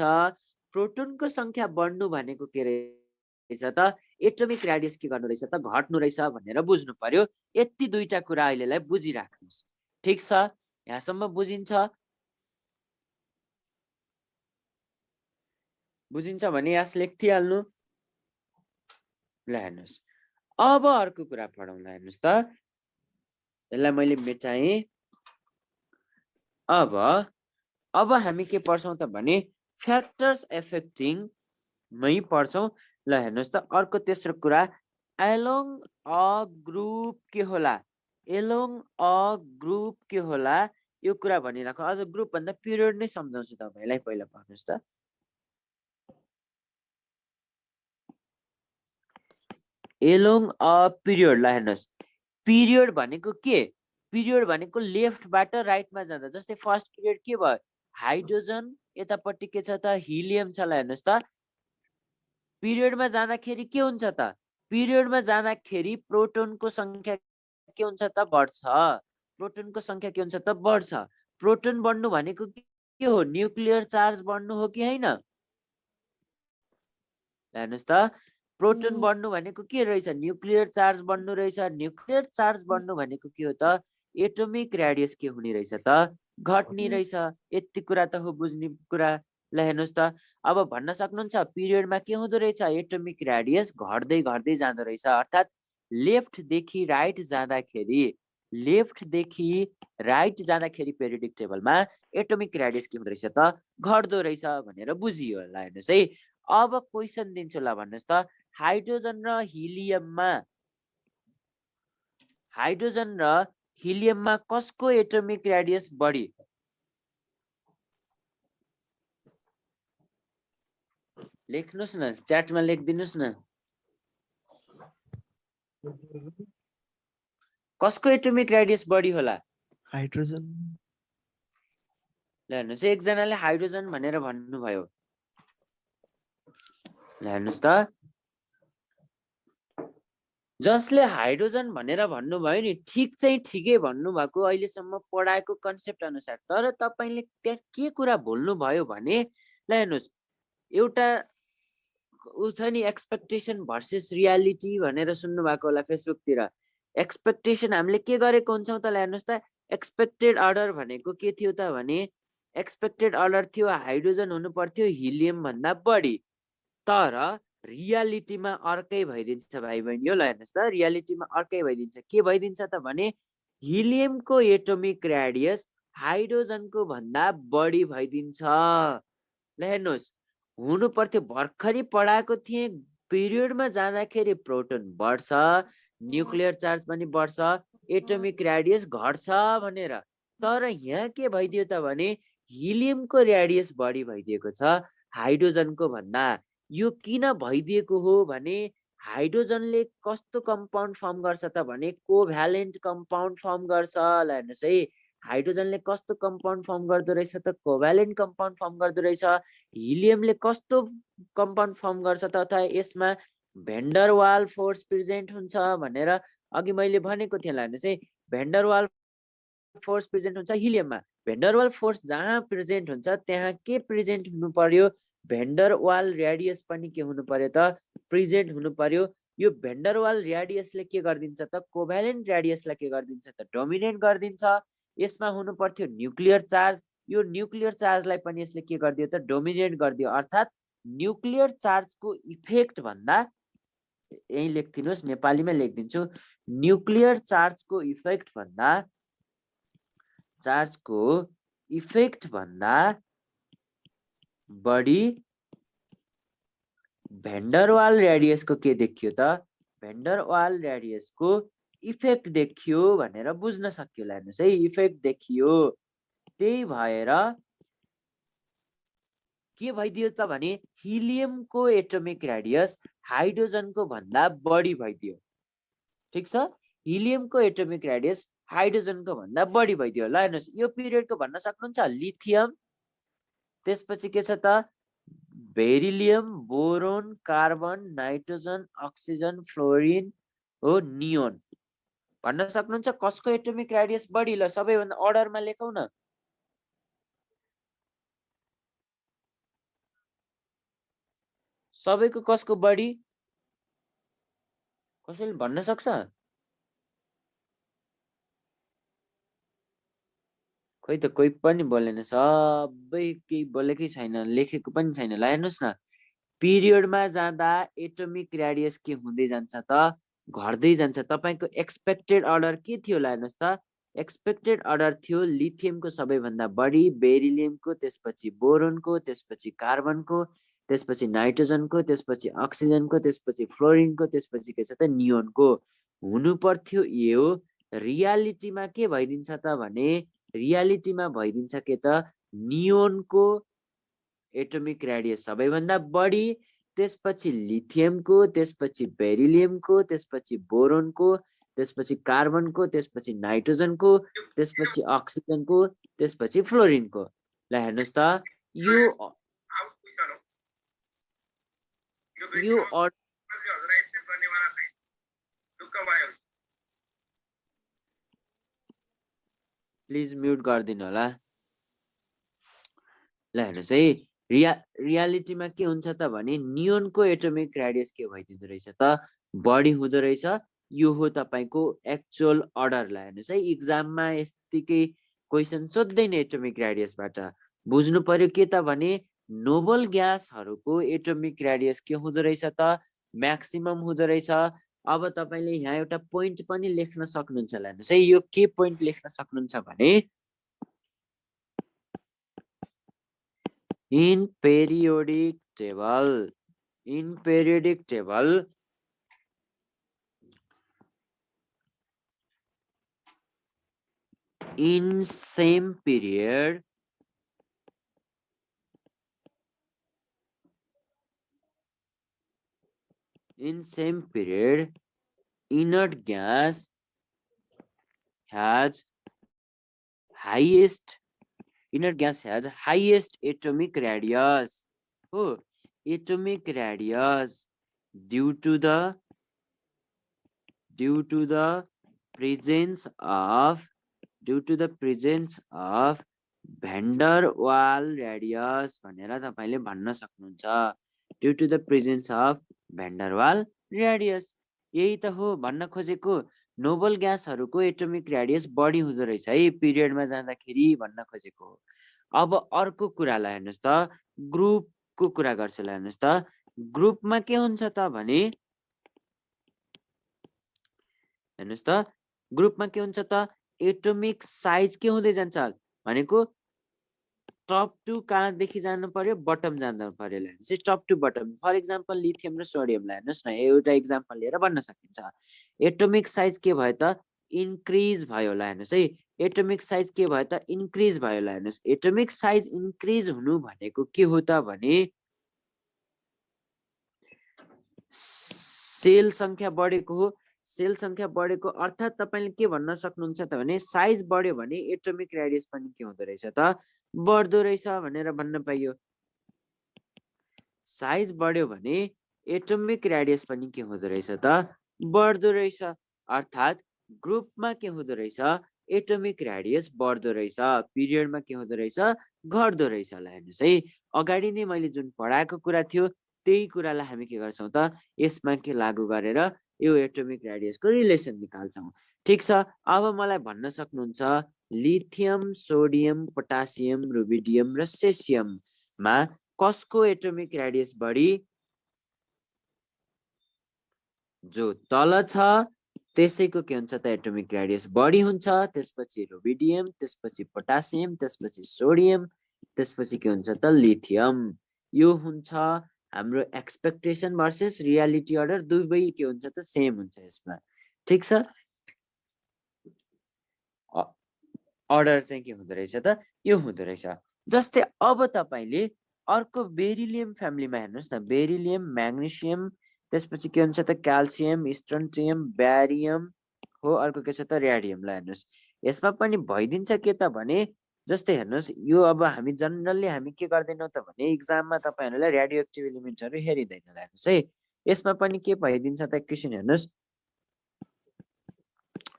Speaker 2: प्रोटोनको संख्या बढ्नु भनेको के रहेछ त एटोमिक रेडियस के गर्नु रहेछ त घट्नु रहेछ भनेर बुझ्नु पर्यो। यति दुईटा कुरा अहिलेलाई बुझिराख्नुहोस्। ठिक छ, यहाँसम्म बुझिन्छ? बुझिन्छ भने यस लेखिहाल्नु। ल हेर्नुहोस् अब अर्को कुरा पढौँला। हेर्नुहोस् त यसलाई मैले मेटाएँ। अब हामी के पढ्छौँ त भने फ्याक्टर्स एफेक्टिङ मै पढ्छौँ। ल हेर्नुहोस् त अर्को तेस्रो कुरा एलोङ अ ग्रुप के होला, एलोङ अ ग्रुप के होला यो कुरा भनिराख। अझ ग्रुप भन्दा पिरियड नै सम्झाउँछु तपाईलाई। पहिला पढ्नुहोस् त एलोङ अ पिरियड। ल हेर्नुहोस् पिरियड भनेको के, पिरियड भनेको लेफ्टबाट राइटमा जाँदा। जस्तै फर्स्ट पिरियड के भयो हाइड्रोजन, यतापट्टि के छ त हिलियम छ। ल हेर्नुहोस् त पिरियडमा जाँदाखेरि के हुन्छ त, पिरियडमा जाँदाखेरि प्रोटोनको संख्या के हुन्छ त बढ्छ। प्रोटोनको संख्या के हुन्छ त बढ्छ। प्रोटोन बढ्नु भनेको के हो, न्युक्लियर चार्ज बढ्नु हो कि हैन? हेर्नुहोस् त प्रोटोन बढ्नु भनेको के रहेछ, न्युक्लियर चार्ज बढ्नु रहेछ। न्युक्लियर चार्ज बढ्नु भनेको के हो त एटोमिक रेडियस के हुने रहेछ त घट्ने रहेछ। यति कुरा त हो बुझ्ने कुरा। ल हेर्नुहोस् त अब भन्न सक्नुहुन्छ पिरियडमा के हुँदो रहेछ, एटोमिक रेडियस घट्दै घट्दै जाँदो रहेछ। अर्थात् लेफ्टदेखि राइट जाँदाखेरि पेरियोडिक टेबलमा एटोमिक रेडियस के हुँदो रहेछ त घट्दो रहेछ भनेर बुझियो। ल हेर्नुहोस् है अब क्वेसन दिन्छु। ल भन्नुहोस् त हाइड्रोजन र हिलियममा कसको एटोमिक रेडियस बढी? लेख्नुहोस् न, च्याटमा लेखिदिनुहोस् न कसको एटोमिक रेडियस बढी होला?
Speaker 4: हाइड्रोजन।
Speaker 2: ल हेर्नुहोस् एकजनाले हाइड्रोजन भनेर भन्नुभयो। ल हेर्नुहोस् त जसले हाइड्रोजन भनेर भन्नुभयो नि ठिक चाहिँ ठिकै भन्नुभएको अहिलेसम्म पढाएको कन्सेप्ट अनुसार। तर तपाईले त्यहाँ के कुरा भुल्नुभयो भने ल हेर्नुहोस् एउटा उ छ नि एक्सपेक्टेसन भर्सेस रियालिटी भनेर सुन्नु भएको होला फेसबुकतिर। एक्सपेक्टेसन हामीले के गरेको हुन्छौँ त ल हेर्नुहोस् त एक्सपेक्टेड अर्डर भनेको के थियो त भने एक्सपेक्टेड अर्डर थियो हाइड्रोजन हुनु पर्थ्यो हिलियम भन्दा बढी। तर रियालिटीमा अर्कै भइदिन्छ भाइ बहिनी। ल हेर्नुहोस् त रियालिटीमा अर्कै भइदिन्छ। के भइदिन्छ त भने हिलियमको एटोमिक रेडियस हाइड्रोजनको भन्दा बढी भइदिन्छ। ल हेर्नुहोस् हुनु पर्थ्यो, भर्खरै पढाएको थिएँ पिरियडमा जाँदाखेरि प्रोटोन बढ्छ, न्युक्लियर चार्ज पनि बढ्छ, एटोमिक रेडियस घट्छ भनेर। तर यहाँ के भइदियो त भने हिलियमको रेडियस बढी भइदिएको छ हाइड्रोजनको भन्दा। यो किन भइदिएको हो भने हाइड्रोजनले कस्तो कम्पाउन्ड फर्म गर्छ त भने कोभ्यालेन्ट कम्पाउन्ड फर्म गर्छ। ल हेर्नुहोस् है, हाइड्रोजनले कस्तो कम्पाउन्ड फर्म गर्दो रहेछ त कोभ्यालेन्ट कम्पाउन्ड फर्म गर्दो रहेछ। हिलियमले कस्तो कम्पाउन्ड फर्म गर्छ त अथवा यसमा भेन्डरवाल फोर्स प्रेजेन्ट हुन्छ भनेर अघि मैले भनेको थिएँ। हेर्नुहोस् है, भेन्डरवाल फोर्स प्रेजेन्ट हुन्छ हिलियममा। भेन्डरवाल फोर्स जहाँ प्रेजेन्ट हुन्छ त्यहाँ के प्रेजेन्ट हुनु पर्यो, भेन्डरवाल रेडियस पनि के हुनु पर्यो त प्रेजेन्ट हुनु पर्यो। यो भेन्डरवाल रेडियसले के गरिदिन्छ त कोभ्यालेन्ट रेडियसलाई के गरिदिन्छ त डोमिनेट गरिदिन्छ। यसमा हुनु पर्थ्यो न्युक्लियर चार्ज, यो न्युक्लियर चार्जलाई पनि यसले के गरिदियो त डोमिनेट गरिदियो। अर्थात् न्युक्लियर चार्जको इफेक्ट भन्दा, यही लेखिदिनुहोस् नेपालीमा लेखिदिन्छु, न्युक्लियर चार्जको इफेक्ट भन्दा बढी भेन्डरवाल रेडियसको के देखियो त भेन्डरवाल रेडियसको इफेक्ट देखियो भनेर बुझ्न सक्यो। हेर्नुहोस् है, इफेक्ट देखियो। त्यही भएर के भइदियो त भने हिलियमको एटोमिक रेडियस हाइड्रोजनको भन्दा बढी भइदियो। ठिक छ, हिलियमको एटोमिक रेडियस हाइड्रोजनको भन्दा बढी भइदियो। ल हेर्नुहोस्, यो पिरियडको भन्न सक्नुहुन्छ लिथियम, त्यसपछि के छ त beryllium, boron, carbon, nitrogen, oxygen, fluorine हो, नियोन भन्न सक्नुहुन्छ। कसको एटोमिक रेडियस बढी? ल सबैभन्दा अर्डरमा लेखौ न। सबैको कसको बढी कसैले भन्न सक्छ? खोइ त कोही पनि बोलेन, सबै केही बोलेकै छैन, लेखेको पनि छैन। ल हेर्नुहोस् न, पिरियडमा जाँदा एटोमिक रेडियस के हुँदै जान्छ त घट्दै जान्छ। तपाईको एक्सपेक्टेड अर्डर के थियो? ल हेर्नुहोस् त, एक्सपेक्टेड अर्डर थियो लिथियमको सबैभन्दा बढी, बेरिलियमको, त्यसपछि बोरोनको, त्यसपछि कार्बनको, त्यसपछि नाइट्रोजनको, त्यसपछि अक्सिजनको, त्यसपछि फ्लोरिनको, त्यसपछि के छ त नियोनको हुनु पर्थ्यो। यो रियालिटीमा के भइदिन्छ त भने रियालिटीमा भइदिन्छ के त नियोनको एटोमिक रेडियस सबैभन्दा बढी, त्यसपछि लिथियमको, त्यसपछि बेरिलियमको, त्यसपछि बोरोनको, त्यसपछि कार्बनको, त्यसपछि नाइट्रोजनको, त्यसपछि अक्सिजनको, त्यसपछि फ्लोरिनको। ल हेर्नुहोस् त, यो प्लिज म्युट गरिदिनु होला। ल हेर्नुहोस् है, रियालिटीमा के हुन्छ त भने नियोनको एटोमिक रेडियस के भइदिँदो रहेछ त बढी हुँदो रहेछ। यो हो तपाईको एक्चुअल अर्डर। ल हेर्नुहोस् है, इक्जाममा यतिकै क्वेसन सोध्दैन एटोमिक रेडियसबाट। बुझ्नु पर्यो के त भने नोबल ग्यासहरूको एटोमिक रेडियस के हुँदो रहेछ त म्याक्सिमम हुँदो रहेछ। अब तपाईले यहाँ एउटा पोइन्ट पनि लेख्न सक्नुहुन्छ। ल हेर्नुहोस् है, यो के पोइन्ट लेख्न सक्नुहुन्छ भने in periodic table in same period inert gas has highest atomic radius. Oh, atomic radius due to the presence of van der Waal radius भनेर तपाईले भन्न सक्नुहुन्छ। Due to the presence of van der Waal radius, यही त हो भन्न खोजेको। Nobel ग्यासहरूको atomic radius बढी हुँदो रहेछ है पिरियडमा जाँदाखेरि भन्न खोजेको। अब अर्को कुरालाई हेर्नुहोस् त, ग्रुपको कुरा गर्छु। ल हेर्नुहोस् त, ग्रुपमा के हुन्छ त भने हेर्नुहोस् त, ग्रुपमा के हुन्छ त एटोमिक साइज के हुँदै जान्छ भनेको टप टु कहाँदेखि जानु पर्यो, बटम जानु पर्यो हेर्नुहोस् है, top to bottom. For example lithium र सोडियमलाई हेर्नुहोस् न, एउटा इक्जाम्पल लिएर भन्न सकिन्छ। एटोमिक साइज के भयो त, इन्क्रिज भयो होला हेर्नुहोस् है, एटोमिक साइज के भयो त, इन्क्रिज भयो होला हेर्नुहोस्। एटोमिक साइज इन्क्रिज हुनु भनेको के हो त भने सेल संख्या बढेको हो। सेल संख्या बढेको अर्थात् तपाईले के भन्न सक्नुहुन्छ त भने साइज बढ्यो भने एटोमिक रेडियस पनि के हुँदो रहेछ त, बढ्दो रहेछ भनेर भन्न पाइयो। साइज बढ्यो भने एटोमिक रेडियस पनि के हुँदो रहेछ त, बढ्दो रहेछ। अर्थात् ग्रुपमा के हुँदो रहेछ, एटोमिक रेडियस बढ्दो रहेछ, पिरियडमा के हुँदो रहेछ, घट्दो रहेछ। ल हेर्नुहोस् है, अगाडि नै मैले जुन पढाएको कुरा थियो त्यही कुरालाई हामी के गर्छौं त, यसमा के लागू गरेर यो एटोमिक रेडियसको रिलेसन निकाल्छौं। ठीक छ, अब मलाई भन्न सक्नुहुन्छ लिथियम, सोडियम, पोटासियम, रुबिडियम र सेसियममा कसको एटोमिक रेडियस बढी? जो तल छ त्यसैको के हुन्छ त, एटोमिक रेडियस बढी हुन्छ। त्यसपछि रुबिडियम, त्यसपछि पोटासियम, त्यसपछि सोडियम, त्यसपछि के हुन्छ त, लिथियम। यो हुन्छ हाम्रो एक्सपेक्टेसन भर्सेस रियालिटी अर्डर, दुवै के हुन्छ त, सेम हुन्छ यसमा। ठीक छ, अर्डर चाहिँ के हुँदो रहेछ त, यो हुँदो रहेछ। जस्तै अब तपाईले अर्को बेरिलियम फ्यामिलीमा हेर्नुहोस् न, बेरिलियम, म्याग्नेसियम, त्यसपछि के हुन्छ त, क्याल्सियम, स्ट्रोन्टियम, ब्यारियम हो, अर्को के छ त, रेडियम। ल हेर्नुहोस्, यसमा पनि भइदिन्छ के त भने, जस्तै हेर्नुहोस् यो अब हामी जनरली हामी के गर्दैनौँ त भने इक्जाममा तपाईहरुलाई रेडियो एक्टिभ एलिमेन्ट्सहरु हेरिदैन। ल हेर्नुहोस् है, यसमा पनि के भइदिन्छ त, एकैछिन हेर्नुहोस्,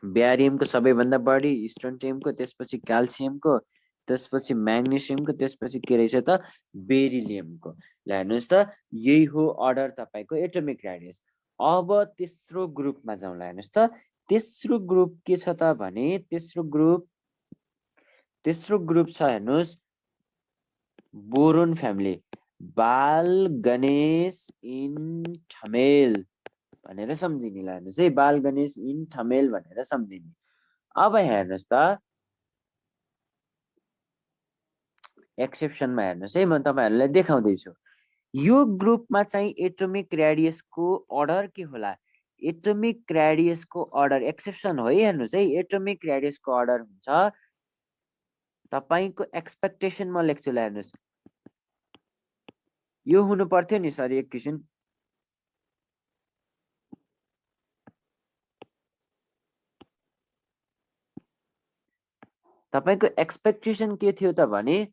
Speaker 2: ब्यारियमको सबैभन्दा बढी, स्ट्रोन्टियमको, त्यसपछि क्याल्सियमको, त्यसपछि म्याग्नेसियमको, त्यसपछि के रहेछ त, बेरिलियमको। ल हेर्नुहोस् त, यही हो अर्डर तपाईको एटोमिक रेडियस। अब तेस्रो ग्रुपमा जाउँ। ल हेर्नुहोस् त, तेस्रो ग्रुप के छ त भने, तेस्रो ग्रुप छ हेर्नुहोस्, बोरोन फ्यामिली, बाल, गणेश, इन्ठमेल भनेर सम्झिने। ल हेर्नुहोस् है, बाल, गणेश, इन्ठमेल भनेर सम्झिने। अब हेर्नुहोस् त, एक्सेप्सनमा हेर्नुहोस् है, म तपाईहरुलाई देखाउँदैछु। यो ग्रुपमा चाहिँ एटोमिक रेडियसको अर्डर के होला, एटोमिक रेडियसको अर्डर एक्सेप्सन हो है। हेर्नुहोस् है, एटोमिक रेडियसको अर्डर हुन्छ तपाईको एक्सपेक्टेसन म लेख्छु। ल हेर्नुहोस्, यो हुनु पर्थ्यो नि सर, एक किसिम तपाईको एक्सपेक्टेसन के थियो त भने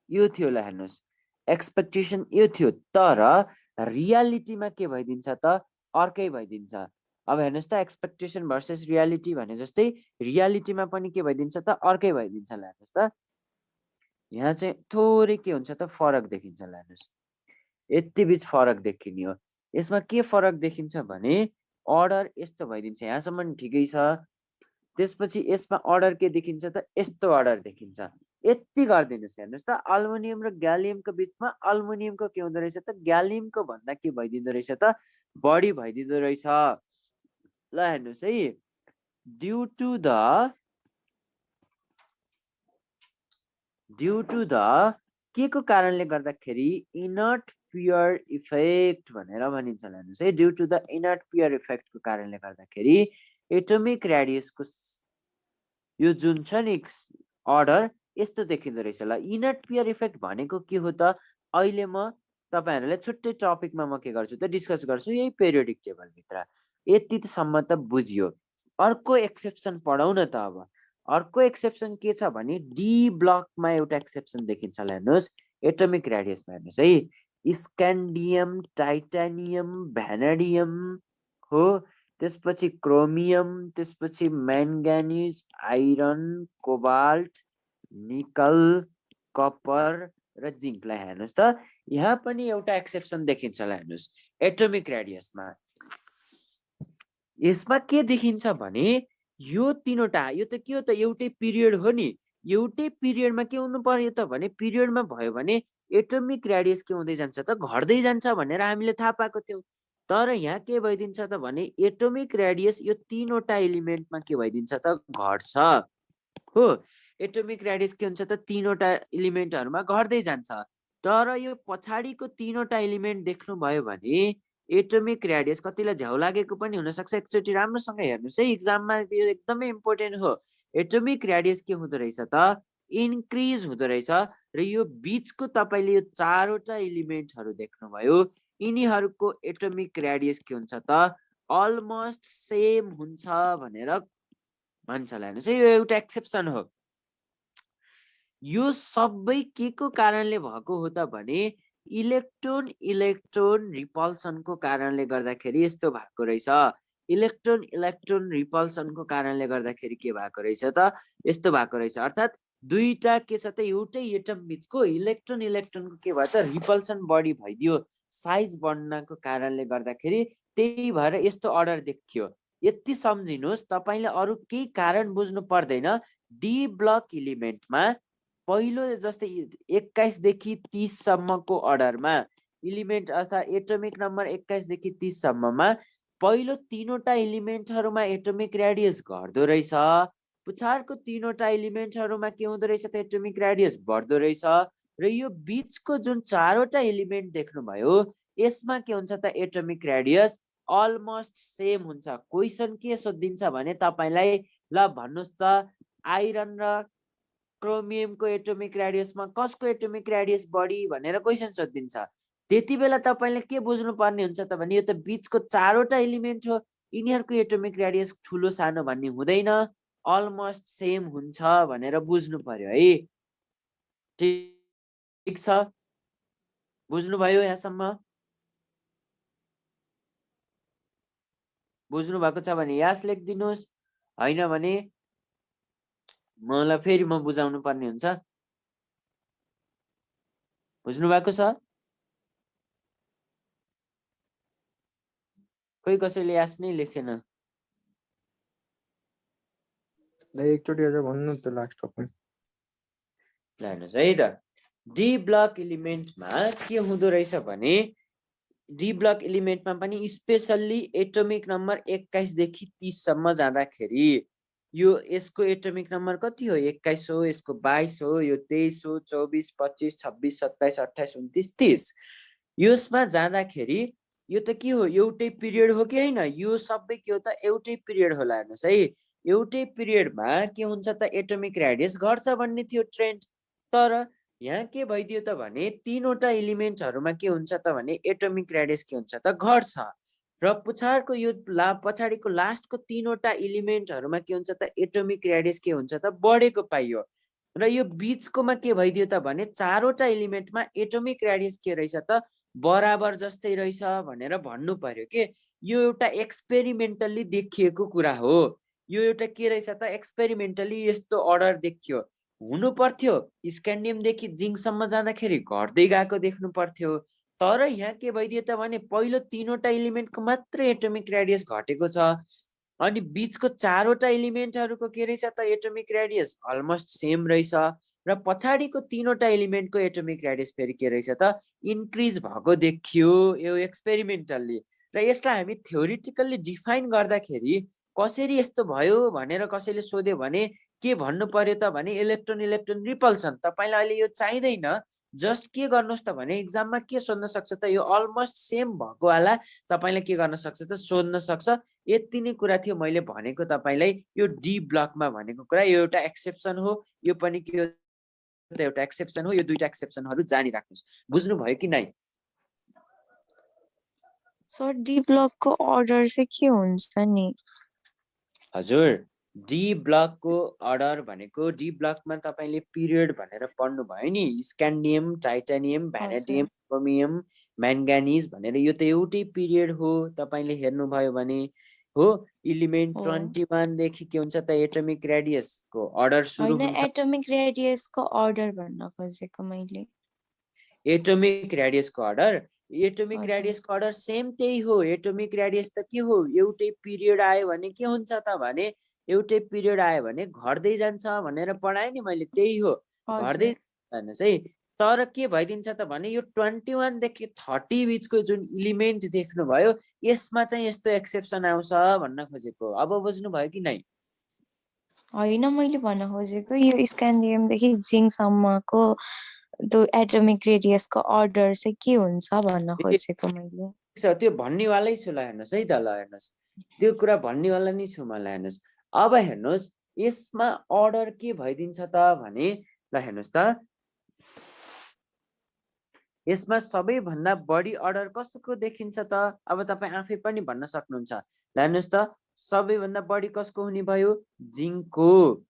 Speaker 2: यो थियो। ल हेर्नुहोस्, एक्सपेक्टेसन यो थियो, तर रियालिटीमा के भइदिन्छ त, अर्कै भइदिन्छ। अब हेर्नुहोस् त, एक्सपेक्टेसन भर्सेस रियालिटी भने जस्तै रियालिटीमा पनि के भइदिन्छ त, अर्कै भइदिन्छ। ल हेर्नुहोस् त, यहाँ चाहिँ थोरै के हुन्छ त, फरक देखिन्छ। ल हेर्नुहोस्, यति बीच फरक देखिने हो। यसमा के फरक देखिन्छ भने अर्डर यस्तो भइदिन्छ, यहाँसम्म ठिकै छ। त्यसपछि यसमा अर्डर के देखिन्छ त, यस्तो अर्डर देखिन्छ। यति गरिदिनुस्। हेर्नुहोस् त, अल्मुनियम र ग्यालियमको बीचमा अल्मुनियमको के हुँदो रहेछ त, ग्यालियमको भन्दा के भइदिँदो रहेछ त, बढी भइदिँदो रहेछ। ल हेर्नुहोस् है, ड्यू टु द के को कारणले गर्दाखेरि इनर्ट पियर इफेक्ट भनेर भनिन्छ। ल हेर्नुहोस् है, ड्यू टु द इनर्ट पियर इफेक्टको कारणले गर्दाखेरि एटोमिक रेडियसको यो जुन छ नि अर्डर यस्तो देखिँदो रहेछ। ल इनर्ट पियर इफेक्ट भनेको के हो त, अहिले म तपाईहरुलाई छुट्टै टपिकमा म के गर्छु त, डिस्कस गर्छु यही पेरियोडिक टेबल भित्र। यतिसम्म त बुझियो। अर्को एक्सेप्सन पढाउ न त। अब अर्को एक्सेप्सन के छ भने डी ब्लकमा एउटा एक्सेप्सन देखिन्छ। ल हेर्नुहोस्, एटोमिक रेडियसमा हेर्नुहोस् है, स्क्यान्डियम, टाइटानियम, भ्यानेडियम हो, त्यसपछि क्रोमियम, त्यसपछि म्याङ्गानिज, आइरन, कोबाल्ट, निकल, कपर र जिंकलाई हेर्नुहोस् त, यहाँ पनि एउटा एक्सेप्सन देखिन्छ। ल हेर्नुहोस्, एटोमिक रेडियसमा यसमा के देखिन्छ भने यो तीनवटा, यो त के हो त, एउटै पिरियड हो नि। एउटै पिरियडमा के हुनु पर्यो त भने, पिरियडमा भयो भने एटोमिक रेडियस के हुँदै जान्छ त, घट्दै जान्छ भनेर हामीले थाहा पाएको थियौँ। तर यहाँ के भइदिन्छ त भने एटोमिक रेडियस यो तीनवटा एलिमेन्टमा के भइदिन्छ त, घट्छ। हो। एटोमिक रेडियस के हुन्छ त तीनवटा एलिमेन्टहरुमा घट्दै जान्छ। तर यो पछाडिको तीनवटा एलिमेन्ट देख्नुभयो भने एटोमिक रेडियस कतिलाई झ्याउ लागेको पनि हुन सक्छ। एकचोटि राम्रोसँग हेर्नुस् है, एक्जाममा यो एकदमै इम्पोर्टेन्ट हो। एटोमिक रेडियस के हुँदो रहेछ त इन्क्रिज हुँदो रहेछ र यो बीचको तपाईले यो चारवटा एलिमेन्टहरु देख्नुभयो, यिनीहरुको एटोमिक रेडियस के हुन्छ त अलमोस्ट सेम हुन्छ भनेर भन्छ। हेर्नुस् है, यो एउटा एक्सेप्सन हो। यो सबै के को कारणले भएको हो त भने इलेक्ट्रोन इलेक्ट्रोन रिपल्सनको कारणले गर्दाखेरि यस्तो भएको रहेछ। इलेक्ट्रोन इलेक्ट्रोन रिपल्सनको कारणले गर्दाखेरि के भएको रहेछ त यस्तो भएको रहेछ। अर्थात् दुईटा के छ त एउटै एटम बीचको इलेक्ट्रोन इलेक्ट्रोनको के भयो त रिपल्सन बढी भइदियो, साइज बढ्नको कारणले गर्दाखेरि त्यही भएर यस्तो अर्डर देखियो। यति सम्झिनुस्, तपाईले अरु केही कारण बुझ्नु पर्दैन। डी ब्लक एलिमेन्टमा पहिलो जस्तै 21 देखि 30 सम्मको अर्डरमा एलिमेन्ट अर्थात् एटोमिक नम्बर 21 देखि 30 सम्ममा पहिलो तीनवटा एलिमेन्टहरुमा एटोमिक रेडियस घट्दो रहेछ। पछाडिको तीनवटा एलिमेन्टहरुमा के हुँदो रहेछ त एटोमिक रेडियस बढ्दो रहेछ। र यो बीचको जुन चारवटा एलिमेन्ट देख्नुभयो यसमा के हुन्छ त एटोमिक रेडियस अलमोस्ट सेम हुन्छ। क्वेशन के सोधिन्छ भने तपाईलाई ल भन्नुस् त आइरन र क्रोमियमको एटोमिक रेडियसमा कसको एटोमिक रेडियस बढी भनेर क्वेशन सोधिन्छ। त्यति बेला तपाईले के बुझ्नु पर्ने हुन्छ त भने यो त बीचको चारवटा एलिमेन्ट हो, यिनीहरुको एटोमिक रेडियस ठुलो सानो भन्ने हुँदैन, अलमोस्ट सेम हुन्छ भनेर बुझ्नु पर्यो है। ठीक छ, बुझ्नु भयो यहाँसम्म? बुझ्नु भएको छ भने यस लेखिदिनुस्, हैन भने मलाई फेरि म बुझाउनु पर्ने हुन्छ। बुझ्नु भएको छ? कोही कसैले यस नै लेखेन।
Speaker 3: एकचोटि अझ भन्नु त लास्ट पॉइन्ट।
Speaker 2: हेर्नुस् है त, डी ब्लक एलिमेन्टमा के हुँदो रहेछ भने डी ब्लक एलिमेन्टमा पनि स्पेशल्ली एटोमिक नम्बर 21 देखि 30 सम्म जाँदाखेरि यो यसको एटोमिक नम्बर कति हो 21 हो, यसको 22 हो, यो 23 हो, 24, 25, 26, 27, 28, 29, 30। यसमा जाँदाखेरि यो त के हो एउटै पिरियड हो कि हैन? यो सबै के हो त एउटै पिरियड होला। हेर्नुस् है, एउटै पिरियडमा के हुन्छ त एटोमिक रेडियस घट्छ भन्ने थियो ट्रेन्ड। तर यहाँ के भइदियो त भने तीनवटा एलिमेन्टहरुमा के हुन्छ त भने एटोमिक रेडियस के हुन्छ त घट्छ र पछाडिको यो पछाडिको लास्टको तीनवटा एलिमेन्टहरुमा के हुन्छ त एटोमिक रेडियस के हुन्छ त बढेको पाइयो। र यो बीचकोमा के भइदियो त भने चारवटा एलिमेन्टमा एटोमिक रेडियस के रहेछ त बराबर जस्तै रहेछ भनेर भन्नु पर्यो के। यो एउटा एक्सपेरिमेन्टली देखिएको कुरा हो। यो एउटा के रहेछ त एक्सपेरिमेन्टली यस्तो अर्डर देखियो। हुनु पर्थ्यो स्क्यान्डियम देखि जिंक सम्म जाँदाखेरि घट्दै गएको देख्नु पर्थ्यो। तर यहाँ के भइदियो त भने पहिलो तीनवटा एलिमेन्टको मात्र एटोमिक रेडियस घटेको छ अनि बीचको चारवटा एलिमेन्टहरुको के रहेछ त एटोमिक रेडियस अलमोस्ट सेम रहेछ र पछाडिको तीनवटा एलिमेन्टको एटोमिक रेडियस फेरि के रहेछ त इन्क्रिज भएको देखियो यो एक्सपेरिमेन्टली। र यसलाई हामी थ्योरिटिकल्ली डिफाइन गर्दाखेरि कसरी यस्तो भयो भनेर कसैले सोध्यो भने के भन्नु पर्यो त भने इलेक्ट्रोन इलेक्ट्रोन रिपल्सन। तपाईलाई अहिले यो चाहिँदैन, जस्ट के गर्नुस् त भने एक्जाममा के सोध्न सक्छ त यो अलमोस्ट सेम भएको वाला तपाईले के गर्न सक्छ त सोध्न सक्छ। यति नै कुरा थियो मैले भनेको तपाईलाई यो डी ब्लकमा भनेको कुरा। यो एउटा एक्सेप्सन हो, यो पनि के हो त एउटा एक्सेप्सन हो। यो दुईटा एक्सेप्सनहरु जानिराख्नुस्। बुझ्नु भयो कि नै?
Speaker 4: सर डी ब्लकको अर्डर चाहिँ के हुन्छ नि?
Speaker 2: हजुर, डी ब्लकको अर्डर भनेको डी ब्लकमा तपाईले पिरियड भनेर पढ्नु भयो नि, स्क्यान्डियम, टाइटानियम, भ्यानेडियम, क्रोमियम, म्याङ्गानिज भनेर यो त एउटै पिरियड हो। तपाईले हेर्नु भयो भने हो एलिमेन्ट 21 देखि के हुन्छ त एटोमिक रेडियसको अर्डर सुरु हुन्छ।
Speaker 4: एटोमिक रेडियसको अर्डर भन्न खोजेको मैले।
Speaker 2: एटोमिक रेडियसको अर्डर, एटोमिक रेडियसको अर्डर सेम त्यही हो। एटोमिक रेडियस त के हो एउटै पिरियड आयो भने के हुन्छ त भने एउटै पिरियड आयो भने घट्दै जान्छ भनेर पढाए नि मैले, त्यही हो घट्दै जान्छ है। तर के भइदिन्छ त भने यो 21 देखि 30 बीचको जुन एलिमेन्ट देख्नुभयो यसमा चाहिँ यस्तो एक्सेप्सन आउँछ भन्न खोजेको। अब बुझ्नु भयो कि नै?
Speaker 4: होइन मैले भन्न खोजेको यो स्क्यान्डियमदेखि जिङसम्मको त्यो एटमिक रेडियसको अर्डर चाहिँ के हुन्छ भन्न खोजेको मैले।
Speaker 2: त्यो भन्नेवालै छु ल हेर्नुहोस् है त, ल हेर्नुहोस् त्यो कुरा भन्नेवाला नै छु मलाई हेर्नुहोस्। अब हेर्नुहोस् यसमा अर्डर के भइदिन्छ त भने ल हेर्नुहोस् त यसमा सबैभन्दा बढी अर्डर कसको देखिन्छ त? अब तपाईँ आफै पनि भन्न सक्नुहुन्छ। ल हेर्नुहोस् त सबैभन्दा बढी कसको हुने भयो? जिङको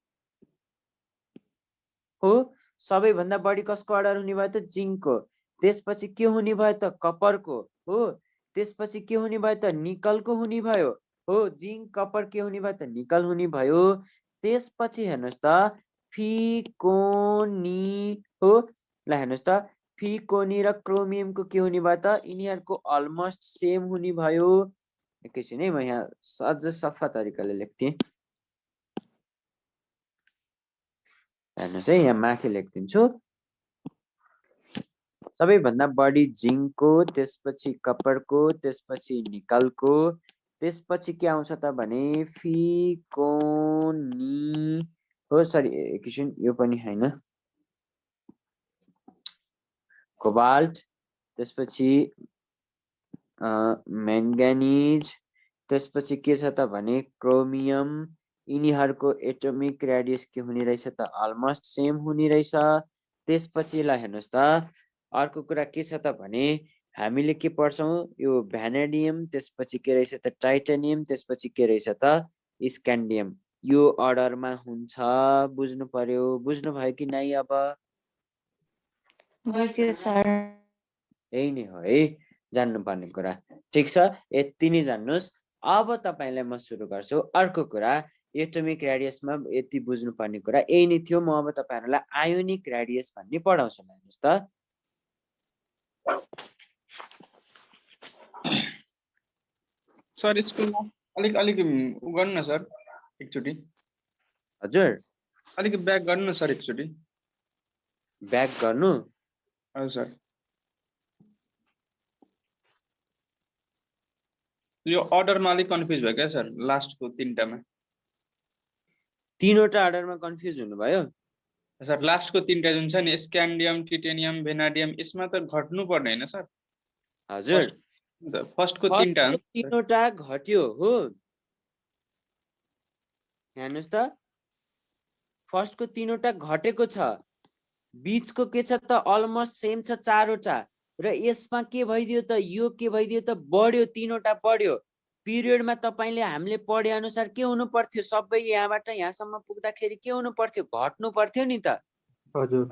Speaker 2: हो। सबैभन्दा बढी कसको अर्डर हुने भयो त? जिङको। त्यसपछि के हुने भयो त? कपरको हो। त्यसपछि के हुने भयो त? निकलको हुने भयो हो। जिङ कपर के हुने भयो त? निकल हुने भयो। त्यसपछि हेर्नुहोस् त फिकोनी हो। ल हेर्नुहोस् त फिकोनी र क्रोमियमको के हुने भयो त? यिनीहरूको अलमोस्ट सेम हुने भयो। एकैछिन है, म यहाँ अझ सफा तरिकाले लेख्थेँ। हेर्नुहोस् है, यहाँ माथि लेखिदिन्छु। सबैभन्दा बढी जिङको, त्यसपछि कपरको, त्यसपछि निकलको, त्यसपछि के आउँछ त भने फिकोनी हो। सरी एकैछिन, यो पनि हैन, कोबाल्ट, त्यसपछि म्याङ्गानिज, त्यसपछि के छ त भने क्रोमियम। यिनीहरूको एटोमिक रेडियस के हुने रहेछ त? अलमोस्ट सेम हुने रहेछ। त्यसपछि ल हेर्नुहोस् त अर्को कुरा के छ त भने हामीले के पढ्छौँ? यो भ्यानेडियम, त्यसपछि के रहेछ त? टाइटेनियम, त्यसपछि के रहेछ त? स्क्यान्डियम। यो अर्डरमा हुन्छ। बुझ्नु पर्यो। बुझ्नु भयो कि नै? अब
Speaker 4: बुझ्यो सर।
Speaker 2: यही नै हो है जान्नुपर्ने कुरा। ठिक छ, यति नै जान्नुहोस्। अब तपाईँलाई म सुरु गर्छु अर्को कुरा। एटोमिक रेडियसमा यति बुझ्नुपर्ने कुरा यही नै थियो। म अब तपाईँहरूलाई आयोनिक रेडियस भन्ने पढाउँछु। हेर्नुहोस् त
Speaker 3: सर स्कुलमा अलिक अलिक उ गर्नु न सर एकचोटि।
Speaker 2: हजुर
Speaker 3: अलिक ब्याक गर्नु न सर एकचोटि।
Speaker 2: ब्याक गर्नु?
Speaker 3: हजुर सर। यो अर्डरमा अलिक कन्फ्युज भयो क्या सर, लास्टको तीनटामा।
Speaker 2: तीनवटा अर्डरमा कन्फ्युज हुनुभयो?
Speaker 3: सर लास्टको तीनटा जुन छ नि, स्क्यान्डियम, टिटेनियम, भेनाडियम, यसमा त घट्नु पर्ने होइन सर?
Speaker 2: हजुर
Speaker 3: फर्स्टको तीनटा
Speaker 2: तीनवटा घट्यो हो। हेर्नुहोस् त फर्स्टको तीनवटा घटेको छ, बीचको के छ त? अलमोस्ट सेम छ चारवटा। र यसमा के भइदियो त? यो के भइदियो त? बढ्यो, तीनवटा बढ्यो। पिरियडमा तपाईँले हामीले पढे अनुसार के हुनु पर्थ्यो? सबै यहाँबाट यहाँसम्म पुग्दाखेरि के हुनु पर्थ्यो? घट्नु पर्थ्यो नि त।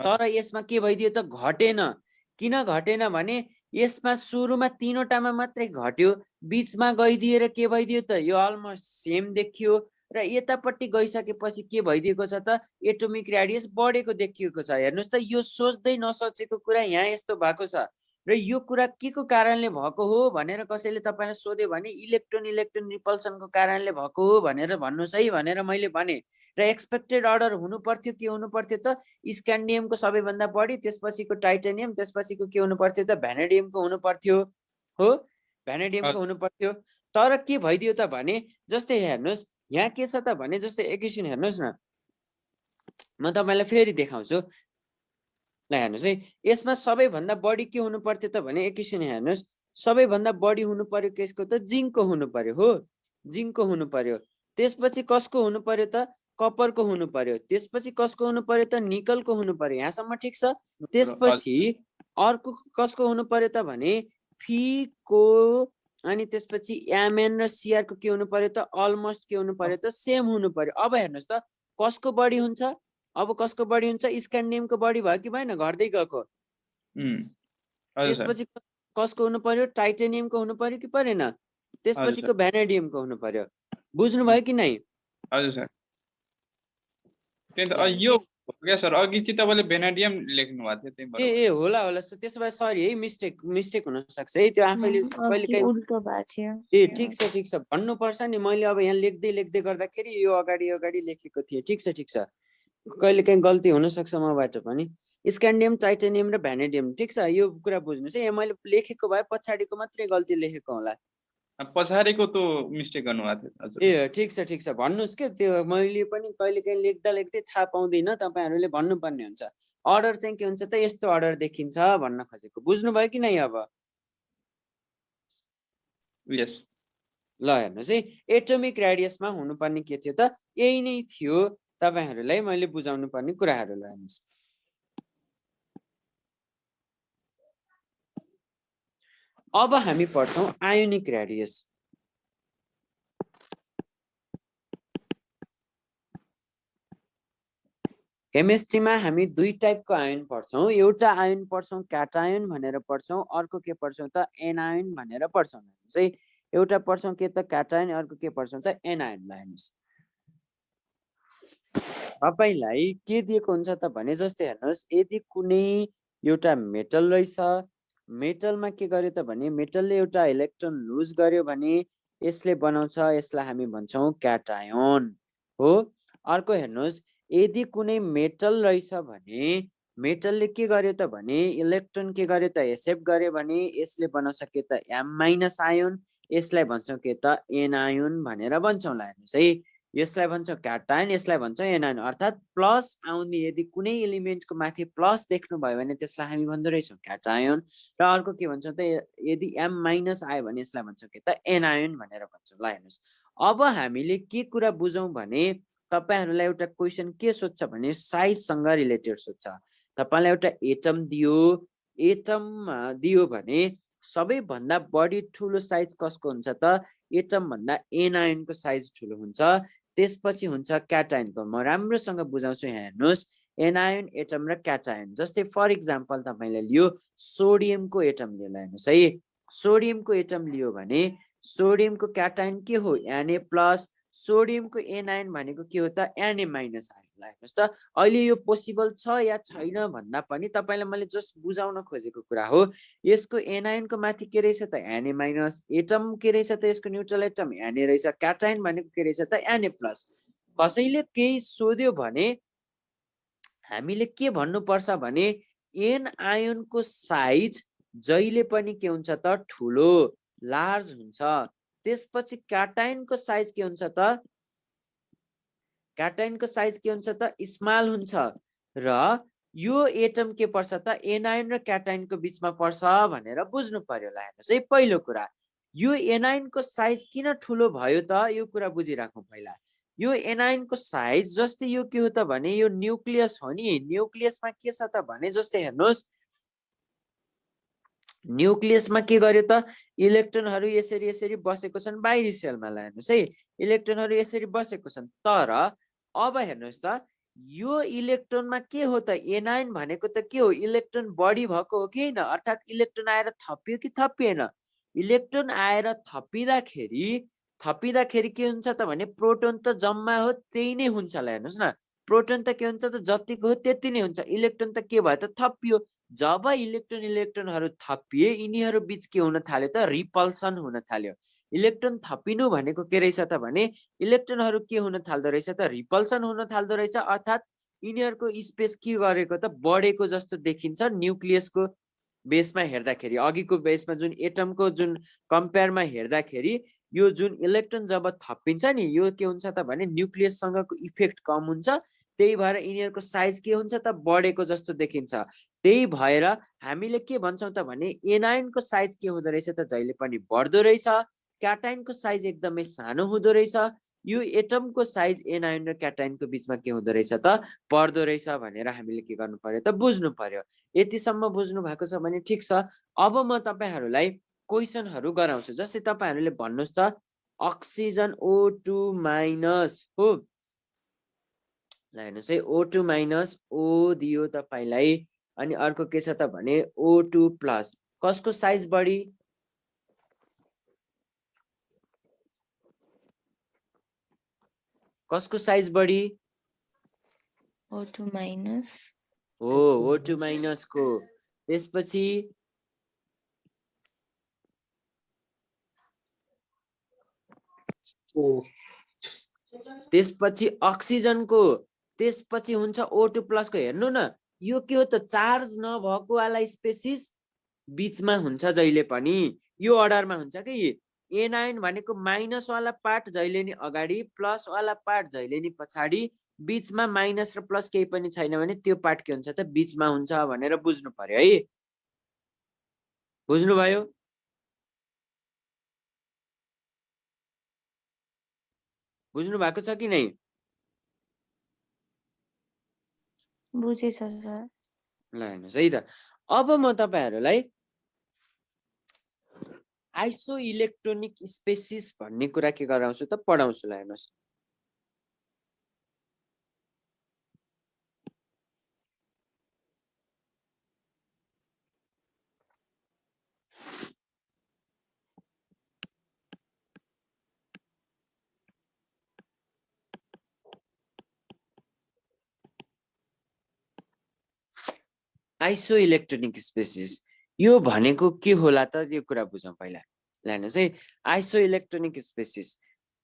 Speaker 2: तर यसमा के भइदियो त? घटेन। किन घटेन भने यसमा सुरुमा तीनवटामा मात्रै घट्यो, बीचमा गइदिएर के भइदियो त? यो अलमोस्ट सेम देखियो। र यतापट्टि गइसकेपछि के भइदिएको छ त? एटोमिक रेडियस बढेको देखिएको छ। हेर्नुहोस् त यो सोच्दै नसोचेको कुरा यहाँ यस्तो भएको छ। र यो कुरा के को कारणले भएको हो भनेर कसैले तपाईँलाई सोध्यो भने इलेक्ट्रोन इलेक्ट्रोन रिपल्सनको कारणले भएको हो भनेर भन्नुहोस् है भनेर मैले भने। र एक्सपेक्टेड अर्डर हुनु पर्थ्यो के हुनु पर्थ्यो त? स्क्यान्डियमको सबैभन्दा बढी, त्यसपछिको टाइटेनियम, त्यसपछिको के हुनु पर्थ्यो त? भ्यानेडियमको हुनु पर्थ्यो हो। भ्यानेडियमको हुनु पर्थ्यो। तर के भइदियो त भने जस्तै हेर्नुहोस् यहाँ के छ त भने जस्तै एकैछिन हेर्नुहोस् न, म तपाईँलाई फेरि देखाउँछु। ल हेर्नुहोस् है, यसमा सबैभन्दा बढी के हुनु पर्थ्यो त भने एकैछिन हेर्नुहोस्, सबैभन्दा बढी हुनु पर्यो केसको त? जिङको हुनु पर्यो हो। जिङको हुनु पर्यो। त्यसपछि कसको हुनु पर्यो त? कपरको हुनु पर्यो। त्यसपछि कसको हुनु पर्यो त? निकलको हुनु पर्यो। यहाँसम्म ठिक छ। त्यसपछि अर्को कसको हुनु पर्यो त भने फीको, अनि त्यसपछि एमएन र सिआरको के हुनु पर्यो त? अलमोस्ट के हुनु पर्यो त? सेम हुनु पर्यो। अब हेर्नुहोस् त कसको बढी हुन्छ? अब कसको बढी हुन्छ? स्क्यान्डियमको बढी भयो कि भएन? घट्दै गएको। त्यसपछि कसको हुनु पर्यो? टाइटेनियमको हुनु पर्यो कि परेन? त्यसपछिको भ्यानेडियमको हुनु पर्यो। बुझ्नुभयो कि नै?
Speaker 3: हजुर सर। यो क्या सर अघि चाहिँ तपाईँले भेनाडियम लेख्नु भएको थियो त्यही
Speaker 2: ए होला होला। त्यसो भए सरी है, मिस्टेक हुन सक्छ है, त्यो आफैले कहिले काहीँ
Speaker 4: उल्टो भएको थियो।
Speaker 2: ए ठिक छ भन्नुपर्छ नि। मैले अब यहाँ लेख्दै गर्दाखेरि यो अगाडि लेखेको थिएँ। ठिक छ कहिले काहीँ गल्ती हुनसक्छ मबाट पनि। स्क्यान्डियम, टाइटेनियम र भ्यानेडियम। ठिक छ, यो कुरा बुझ्नुहोस् है। यहाँ मैले लेखेको भए पछाडिको मात्रै गल्ती लेखेको होला।
Speaker 3: पछाडिको त मिस्टेक गर्नुभएको थियो हजुर।
Speaker 2: ए ठिक छ भन्नुहोस् के त्यो मैले पनि कहिलेकाहीँ लेख्दा लेख्दै थाहा पाउँदिनँ, तपाईँहरूले भन्नुपर्ने हुन्छ। अर्डर चाहिँ के हुन्छ त यस्तो अर्डर देखिन्छ भन्न खोजेको, बुझ्नुभयो कि नै अब?
Speaker 3: यस
Speaker 2: ल हेर्नुहोस् है, एटोमिक रेडियसमा हुनुपर्ने के थियो त यही नै थियो तपाईँहरूलाई मैले बुझाउनु पर्ने कुराहरू। ल हेर्नुहोस्, अब हामी पढ्छौँ आयोनिक रेडियस। केमिस्ट्रीमा हामी दुई टाइपको आयन पढ्छौँ, एउटा आयन पढ्छौँ क्याटायन भनेर पढ्छौँ, अर्को के पढ्छौँ त एनायन भनेर पढ्छौँ। हेर्नुहोस् है, एउटा पढ्छौँ के त क्याटायन, अर्को के पढ्छौँ त एनायन। ल हेर्नुहोस्, तपाईलाई के दिएको हुन्छ त भने जस्तै हेर्नुहोस्, यदि कुनै एउटा मेटल रहेछ, मेटलमा के गर्यो त भने मेटलले एउटा इलेक्ट्रोन लुज गर्यो भने यसले बनाउँछ, यसलाई हामी भन्छौँ क्याटायन हो। अर्को हेर्नुहोस्, यदि कुनै मेटल रहेछ भने मेटलले के गर्यो त भने इलेक्ट्रोन के गर्यो त एक्सेप्ट गर्यो भने यसले बनाउँछ के त M- आयोन, यसलाई भन्छौँ के त एनायोन भनेर भन्छौँ। ल हेर्नुहोस् है, यसलाई भन्छौँ क्याटायन, यसलाई भन्छौँ एनायन। अर्थात् प्लस आउने यदि कुनै एलिमेन्टको माथि प्लस देख्नुभयो भने त्यसलाई हामी भन्दो रहेछौँ क्याटायन, र अर्को के भन्छौँ त यदि M- आयो भने यसलाई भन्छौँ के त एनायन भनेर भन्छौँ। ल हेर्नुहोस्, अब हामीले के कुरा बुझौँ भने तपाईहरूलाई एउटा क्वेसन के सोध्छ भने साइजसँग रिलेटेड सोध्छ। तपाईँलाई एउटा एटम दियो, एटममा दियो भने सबैभन्दा बढी ठुलो साइज कसको हुन्छ त एटम भन्दा एनायनको साइज ठुलो हुन्छ, त्यसपछि हुन्छ क्याटायनको। म राम्रोसँग बुझाउँछु, यहाँ हेर्नुहोस्, एनायन, एटम र क्याटायन। जस्तै फर इक्जाम्पल तपाईँले लियो सोडियमको एटम लियो। ल हेर्नुहोस् है, सोडियमको एटम लियो भने सोडियमको क्याटायन के हो Na+, सोडियमको एनायन भनेको के हो त Na- आयो। हेर्नुहोस् त, अहिले यो पोसिबल छ या छैन भन्दा पनि तपाईँलाई मैले जस्ट बुझाउन खोजेको कुरा हो। यसको एनायनको माथि के रहेछ त Na-, एटम के रहेछ त यसको न्युट्रल एटम Na रहेछ, क्याटायन भनेको के रहेछ त Na+। कसैले केही सोध्यो भने हामीले के भन्नुपर्छ भने एन आयोनको साइज जहिले पनि के हुन्छ त ठुलो, लार्ज हुन्छ। त्यसपछि क्याटायनको साइज के हुन्छ त क्याटायनको साइज के हुन्छ त स्मल हुन्छ, र यो एटम के पर्छ त एनायन र क्याटायनको बिचमा पर्छ भनेर बुझ्नु पर्यो। ल हेर्नुहोस् है, पहिलो कुरा यो एनायनको साइज किन ठुलो भयो त यो कुरा बुझिराखौँ पहिला। यो एनायनको साइज जस्तै यो के हो त भने यो न्युक्लियस हो नि, न्युक्लियसमा के छ त भने जस्तै हेर्नुहोस्, न्युक्लियसमा के गर्यो त इलेक्ट्रोनहरू यसरी यसरी बसेको छन् बाहिरी सेलमा। ल हेर्नुहोस् है, इलेक्ट्रोनहरू यसरी बसेको छन्, तर अब हेर्नुहोस् त यो इलेक्ट्रोनमा के हो त एनायन भनेको त के हो इलेक्ट्रोन बढी भएको हो कि होइन, अर्थात् इलेक्ट्रोन आएर थपियो कि थपिएन। इलेक्ट्रोन आएर थपिँदाखेरि के हुन्छ त भने प्रोटोन त जम्मा हो त्यही नै हुन्छ। ल हेर्नुहोस् न, प्रोटोन त के हुन्छ त जतिको हो त्यति नै हुन्छ, इलेक्ट्रोन त के भयो त थपियो। जब इलेक्ट्रोनहरू थपिए यिनीहरू बीच के हुन थाल्यो त रिपल्सन हुन थाल्यो। इलेक्ट्रोन थपिनु भनेको के रहेछ त भने इलेक्ट्रोनहरू के हुन थाल्दो रहेछ त रिपल्सन हुन थाल्दो रहेछ, अर्थात् यिनीहरूको स्पेस के गरेको त बढेको जस्तो देखिन्छ न्युक्लियसको बेसमा हेर्दाखेरि। अघिको बेसमा जुन एटमको जुन कम्पेयरमा हेर्दाखेरि यो जुन इलेक्ट्रोन जब थपिन्छ नि यो के हुन्छ त भने न्युक्लियससँगको इफेक्ट कम हुन्छ, त्यही भएर यिनीहरूको साइज के हुन्छ त बढेको जस्तो देखिन्छ। त्यही भएर हामीले के भन्छौँ त भने एनायनको साइज के हुँदो रहेछ त जहिले पनि बढ्दो रहेछ, क्याटायनको साइज एकदमै सानो हुँदो रहेछ, यो एटमको साइज एनायन र क्याटायनको बिचमा के हुँदो रहेछ त बढ्दो रहेछ भनेर हामीले के गर्नु पर्यो त बुझ्नु पर्यो। यतिसम्म बुझ्नु भएको छ भने ठिक छ। अब म तपाईँहरूलाई क्वेसनहरू गराउँछु। जस्तै तपाईँहरूले भन्नुहोस् त अक्सिजन O2- हो। ल हेर्नुहोस् है, O2- O दियो तपाईँलाई, अनि अर्को के छ त भने O2+, कसको साइज बढी कसको साइज बढी
Speaker 4: O2-
Speaker 2: हो O2- को। त्यसपछि अक्सिजनको, त्यसपछि हुन्छ O2+ को। हेर्नु न यो के हो त चार्ज नभएको वाला स्पेसिस बीचमा हुन्छ जहिले पनि, यो अर्डरमा हुन्छ कि A9 भनेको माइनस वाला पार्ट जहिले नि अगाडि प्लस वाला पार्ट जहिले नि पछाडि बीचमा माइनस र प्लस केही पनि छैन भने त्यो पार्ट के हुन्छ त बीचमा हुन्छ भनेर बुझ्नु पर्यो है बुझ्नुभयो बुझ्नु भएको छ कि नै
Speaker 4: बुझेछ सर
Speaker 2: ल हेर्नुस् है त अब म तपाईहरुलाई आइसो इलेक्ट्रोनिक स्पेसिस भन्ने कुरा के गराउँछु त पढाउँछु ल हेर्नुस् आइसो इलेक्ट्रोनिक स्पेसिस यो भनेको के होला त यो कुरा बुझौं पहिला ल हेर्नुस् है आइसो इलेक्ट्रोनिक स्पेसिस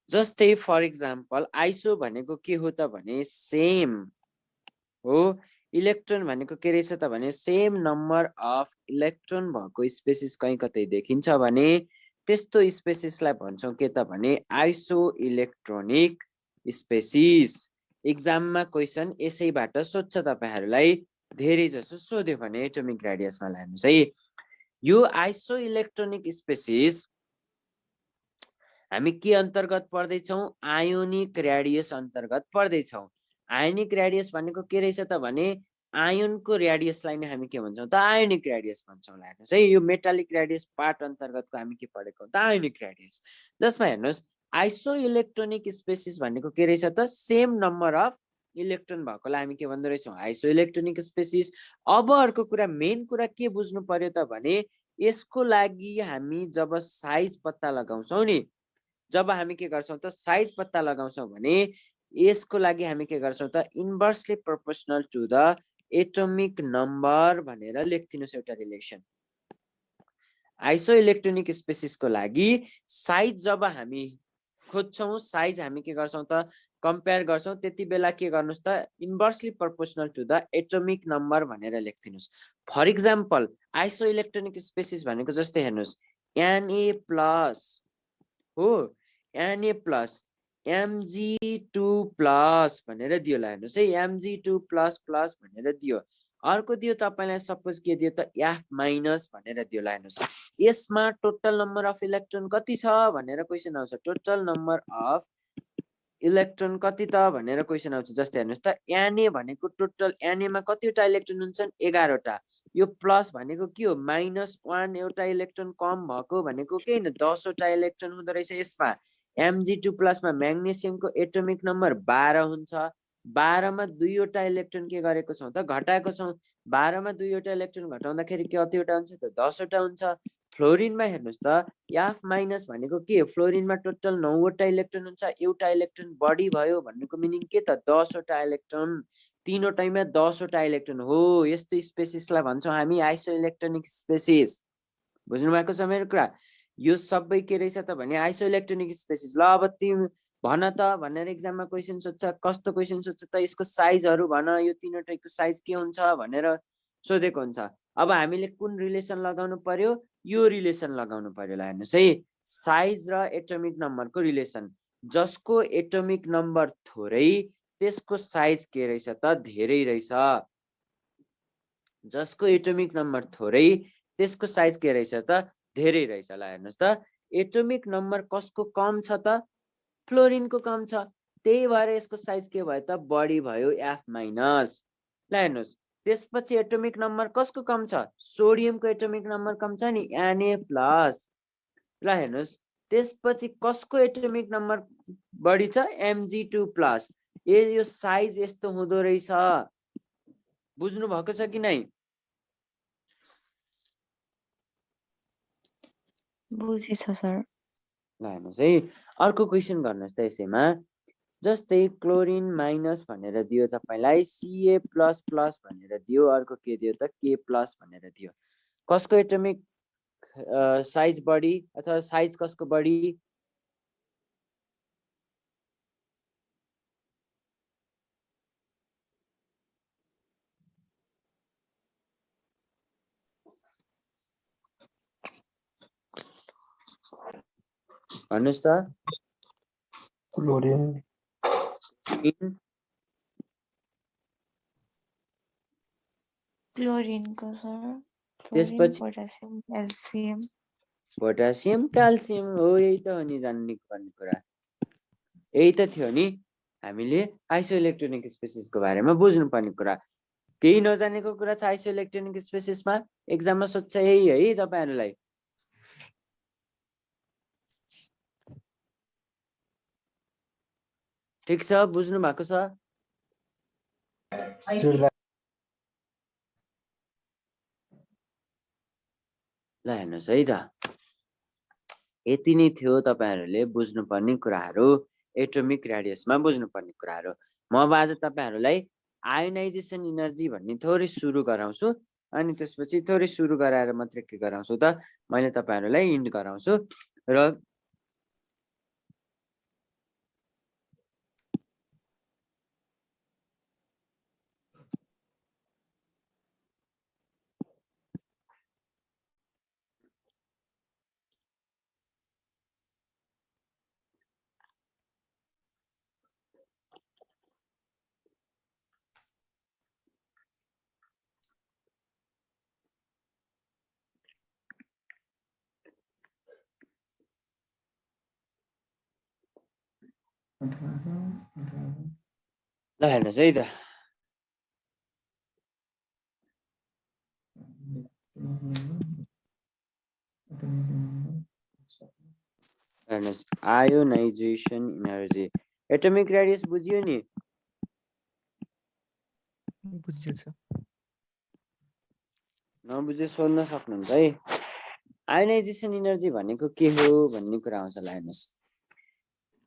Speaker 2: जस्तै फर एक्जाम्पल आइसो भनेको के हो त भने सेम हो इलेक्ट्रोन भनेको के रहेछ त भने सेम नम्बर अफ इलेक्ट्रोन भएको स्पेसिस कहीं कतै देखिन्छ भने त्यस्तो स्पेसिसलाई भन्छौं के त भने आइसो इलेक्ट्रोनिक स्पेसिस एक्जाममा क्वेशन यसैबाट सोध्छ तपाईहरुलाई धेरै जसो सोध्यो भने एटोमिक रेडियसमा हेर्नुस् है यो आइसो इलेक्ट्रोनिक स्पेसिस हामी के अन्तर्गत पर्दै छौं आयोनिक रेडियस अन्तर्गत पर्दै छौं आयोनिक रेडियस भनेको के रहेछ त भने आयोनको रेडियसलाई नै हामी के भन्छौं त आयोनिक रेडियस भन्छौं ल हेर्नुस् है यो मेटालिक रेडियस पार्ट अन्तर्गतको हामी के पढेको त आयोनिक रेडियस जसमा हेर्नुस् आइसो इलेक्ट्रोनिक स्पेसिस भनेको के रहेछ त सेम नम्बर अफ इलेक्ट्रोन भएकोलाई हामी के भन्दो रहेछौं आइसो इलेक्ट्रोनिक स्पेसिस अब अर्को कुरा मेन कुरा के बुझ्नु पर्यो त भने यसको लागि हामी जब साइज पत्ता लगाउँछौं नि जब हामी के गर्छौं त साइज पत्ता लगाउँछौं भने यसको लागि हामी के गर्छौं त inversely proportional to the atomic number भनेर लेख्दिनुस् एउटा रिलेसन आइसो इलेक्ट्रोनिक स्पेसिसको लागि साइज जब हामी खोज्छौं साइज हामी के गर्छौं त कम्पेयर गर्छौं त्यति बेला के गर्नुस् त inversely proportional to the atomic number भनेर लेख्दिनुस् for example isoelectronic species भनेको जस्तै हेर्नुस् Na+ हो Na+ Mg2+ भनेर दियो ल हेर्नुस् है Mg2++ भनेर दियो अर्को दियो तपाईलाई सपोज के दियो त F- भनेर दियो ल हेर्नुस् यसमा टोटल नम्बर अफ इलेक्ट्रोन कति छ भनेर क्वेशन आउँछ टोटल नम्बर अफ इलेक्ट्रोन कति त भनेर क्वेशन आउँछ जस्तै हेर्नुस् त Na भनेको टोटल Na मा कतिवटा इलेक्ट्रोन हुन्छन् 11 वटा यो प्लस भनेको के हो -1 एउटा इलेक्ट्रोन कम भएको भनेको के हैन 10 वटा इलेक्ट्रोन हुँदो रहेछ यसमा Mg2+ मा म्याग्नेसियमको एटोमिक नम्बर 12 हुन्छ 12 मा 2 वटा इलेक्ट्रोन के गरेको छौं त घटाएको छौं 12 मा 2 वटा इलेक्ट्रोन घटाउँदाखेरि के कतिवटा हुन्छ त 10 वटा हुन्छ फ्लोरिनमा हेर्नुस् त F- भनेको के फ्लोरिनमा टोटल 9 वटा इलेक्ट्रोन हुन्छ एउटा इलेक्ट्रोन बढी भयो भन्नुको मिनिङ के त 10 वटा इलेक्ट्रोन तीनवटैमा 10 वटा इलेक्ट्रोन हो यस्तो स्पेसिसलाई भन्छौं हामी आइसो इलेक्ट्रोनिक स्पेसिस बुझ्नु भएको छ मेरो कुरा यो सबै के रहेछ त भने आइसो इलेक्ट्रोनिक स्पेसिस ल अब तिमी भन त भनेर एक्जाममा क्वेशन सोध्छ कस्तो क्वेशन सोध्छ त यसको साइजहरु भन यो तीनवटैको साइज के हुन्छ भनेर सोधेको हुन्छ अब हामीले कुन रिलेसन लगाउनु पर्यो यो रिलेसन लगाउनु पर्यो ल हेर्नुस् है साइज र एटोमिक नम्बरको रिलेसन जसको एटोमिक नम्बर थोरै त्यसको साइज के रहेछ त धेरै रहेछ जसको एटोमिक नम्बर थोरै त्यसको साइज के रहेछ त धेरै रहेछ ल हेर्नुस् त एटोमिक नम्बर कसको कम छ त फ्लोरिनको कम छ त्यही भएर यसको साइज के भयो त बढी भयो F- ल हेर्नुस् त्यसपछि एटोमिक नम्बर कसको कम छ सोडियमको एटोमिक नम्बर कम छ नि Na+ ल हेर्नुस् त्यसपछि कसको एटोमिक नम्बर बढी छ Mg2+ यो साइज यस्तो हुँदो रहेछ बुझ्नु भएको छ कि नै
Speaker 4: बुझेछ सर
Speaker 2: ल हेर्नुस् है अर्को क्वेशन गर्नुस् त यसैमा जस्तै क्लोरिन माइनस भनेर दियो तपाईलाई Ca++ भनेर दियो अर्को के दियो त K+ भनेर दियो कसको एटोमिक साइज बढी अथवा साइज कसको बढी भन्नुस् त
Speaker 5: क्लोरिन
Speaker 4: क्लोरिनको सर क्लोरिन
Speaker 2: त्यसपछि
Speaker 4: पोटासियम क्याल्सियम
Speaker 2: पोटासियम क्याल्सियम हो यही त हो नि जान्ने पर्ने कुरा यही त थियो नि हामीले आइसोइलेक्ट्रोनिक स्पेसिसको बारेमा बुझ्नुपर्ने कुरा केही नजानेको कुरा छ आइसोइलेक्ट्रोनिक स्पेसिसमा एक्जाममा सोध्छ यही है तपाईहरुलाई ठीक छ बुझ्नु भएको छ ल हेर्नुस् है त यति नै थियो तपाईहरुले बुझ्नुपर्ने कुराहरु एटोमिक रेडियसमा बुझ्नुपर्ने कुराहरु म अब आज तपाईहरुलाई आयोनाइजेसन एनर्जी भन्ने थोरै सुरु गराउँछु अनि त्यसपछि थोरै सुरु गराएर मात्र के गराउँछु त मैले तपाईहरुलाई इन्ड गराउँछु र ल हेर्नुस् है त हेर्नुस् आयोनाइजेसन एनर्जी एटोमिक रेडियस बुझियो नि
Speaker 5: बुझियो छ
Speaker 2: नबुझे सोध्न सक्नुहुन्छ है आयोनाइजेसन एनर्जी भनेको के हो भन्ने कुरा आउँछ ल हेर्नुस्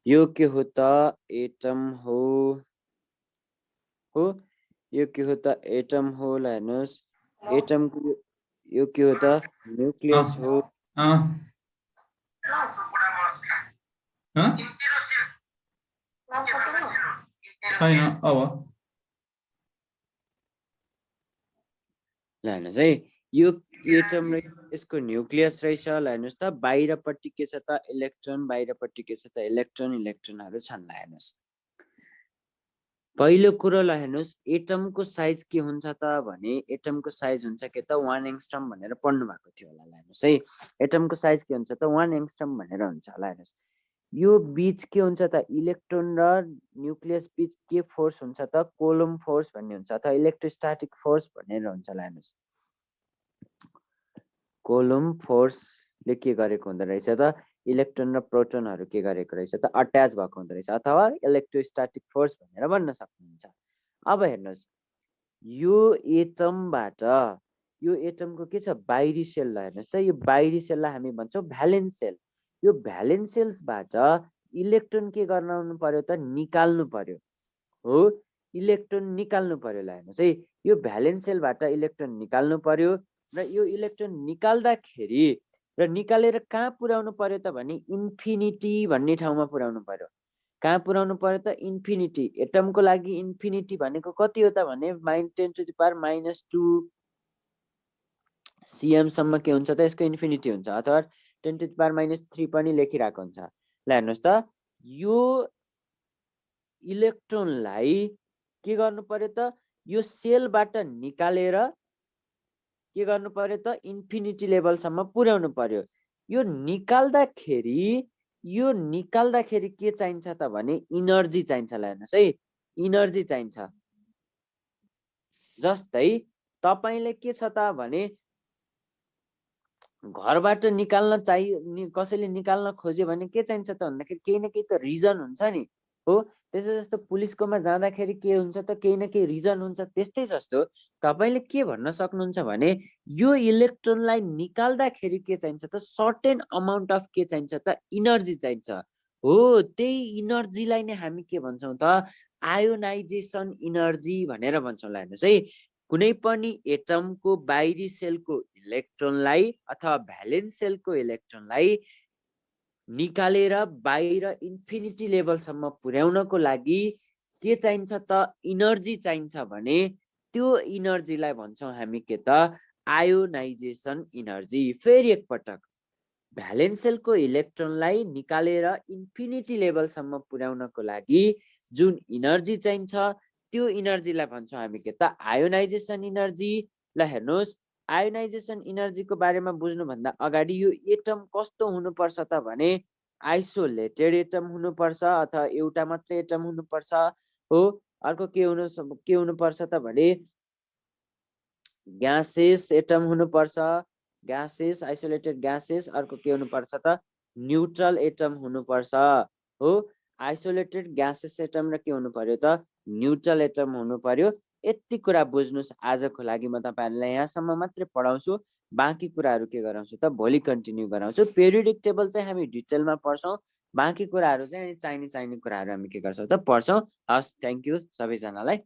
Speaker 2: यो के हो त एटम हो यो के हो त एटम हो ल हेर्नुस् एटमको यो के हो त न्यूक्लियस हो
Speaker 5: छैन अब
Speaker 2: ल हेर्नुस् है यो एटम र यसको न्यूक्लियस रहेछ ल हेर्नुस् त बाहिरपट्टि के छ त इलेक्ट्रोन बाहिरपट्टि के छ त इलेक्ट्रोनहरु छन् ल हेर्नुस् पहिलो कुरो ल हेर्नुस् एटमको साइज के हुन्छ त भने एटमको साइज हुन्छ के त 1 एङ्स्ट्रम भनेर पढ्नु भएको थियो होला ल हेर्नुस् है एटमको साइज के हुन्छ त 1 एङ्स्ट्रम भनेर हुन्छ ल हेर्नुस् यो बीच के हुन्छ त इलेक्ट्रोन र न्यूक्लियस बीच के फोर्स हुन्छ त कोलम फोर्स भन्ने हुन्छ अथवा इलेक्ट्रोस्टैटिक फोर्स भनेर हुन्छ ल हेर्नुस् कोलम फोर्सले के गरेको हुँदो रहेछ त इलेक्ट्रोन र प्रोटोनहरु के गरेको रहेछ त अट्याच भएको हुँदो रहेछ अथवा इलेक्ट्रोस्टैटिक फोर्स भनेर भन्न सक्नुहुन्छ अब हेर्नुस् यो एटमबाट यो एटमको के छ बाहिरी सेल ल हेर्नुस् त यो बाहिरी सेललाई हामी भन्छौं भ्यालेन्स सेल यो भ्यालेन्स सेल्सबाट इलेक्ट्रोन के गर्नु पर्यो त निकाल्नु पर्यो हो इलेक्ट्रोन निकाल्नु पर्यो ल हेर्नुस् है यो भ्यालेन्स सेलबाट इलेक्ट्रोन निकाल्नु पर्यो र यो इलेक्ट्रोन निकाल्दाखेरि र निकालेर कहाँ पुर्याउनु पर्यो त भने इन्फिनिटी भन्ने ठाउँमा पुर्याउनु पर्यो कहाँ पुर्याउनु पर्यो त इन्फिनिटी एटमको लागि इन्फिनिटी भनेको कति हो त भने -10⁻⁻2 cm सम्म के हुन्छ त यसको इन्फिनिटी हुन्छ अथवा 10⁻³ पनि लेखिरहेको हुन्छ ल हेर्नुस् त यो इलेक्ट्रोनलाई के गर्नु पर्यो त यो सेलबाट निकालेर के गर्नु पर्यो त इन्फिनिटी लेभलसम्म पुर्याउनु पर्यो यो निकाल्दाखेरि के चाहिन्छ त भने एनर्जी चाहिन्छ ल हेर्नुस् है एनर्जी चाहिन्छ जस्तै तपाईले के छ त भने घरबाट निकाल्न कसैले निकाल्न खोज्यो भने के चाहिन्छ त भन्दाखेरि केही न केही त रिजन हुन्छ नि हो त्यसै जस्तो पुलिसकोमा जाँदाखेरि के हुन्छ त केही न केही रिजन हुन्छ त्यस्तै जस्तो तपाईले के भन्न सक्नुहुन्छ भने यो इलेक्ट्रोनलाई निकाल्दाखेरि के चाहिन्छ त सर्टेन अमाउन्ट अफ के चाहिन्छ त एनर्जी चाहिन्छ हो त्यही एनर्जीलाई नै हामी के भन्छौं त आयोनाइजेसन एनर्जी भनेर भन्छौं ल हेर्नुस् है कुनै पनि एटमको बाहिरी सेलको इलेक्ट्रोनलाई अथवा भ्यालेन्स सेलको इलेक्ट्रोनलाई निकालेर बाहिर इन्फिनिटी लेभलसम्म पुर्याउनको लागि के चाहिन्छ त एनर्जी चाहिन्छ भने त्यो एनर्जीलाई भन्छौं हामी के त आयोनाइजेसन एनर्जी फेरि एकपटक भ्यालेन्स सेलको इलेक्ट्रोनलाई निकालेर इन्फिनिटी लेभलसम्म पुर्याउनको लागि जुन इनर्जी चाहिन्छ त्यो इनर्जीलाई भन्छौँ हामी के त आयोनाइजेसन इनर्जी। ल हेर्नुहोस्, आयोनाइजेसन इनर्जीको बारेमा बुझ्नुभन्दा अगाडि यो एटम कस्तो हुनुपर्छ त भने आइसोलेटेड एटम हुनुपर्छ अथवा एउटा मात्रै एटम हुनुपर्छ हो। अर्को के हुनुपर्छ त भने ग्यासेस एटम हुनुपर्छ, ग्यासेस आइसोलेटेड ग्यासेस। अर्को के हुनुपर्छ त न्युट्रल एटम हुनुपर्छ हो। आइसोलेटेड ग्यासेस एटम र के हुनु पर्यो त न्युट्रल एटम हुनु पर्यो। यति कुरा बुझ्नुस्। आजको लागि म तपाईहरुलाई यहाँसम्म मात्रै पढाउँछु, बाँकी कुराहरू के गराउँछु त भोलि कन्टिन्यू गराउँछु। पेरियोडिक टेबल चाहिँ हामी डिटेलमा पढ्छौँ, बाँकी कुराहरू चाहिँ चाहिने कुराहरू हामी के गर्छौँ त पढ्छौँ। हस्, थ्यांक यू सबैजनालाई।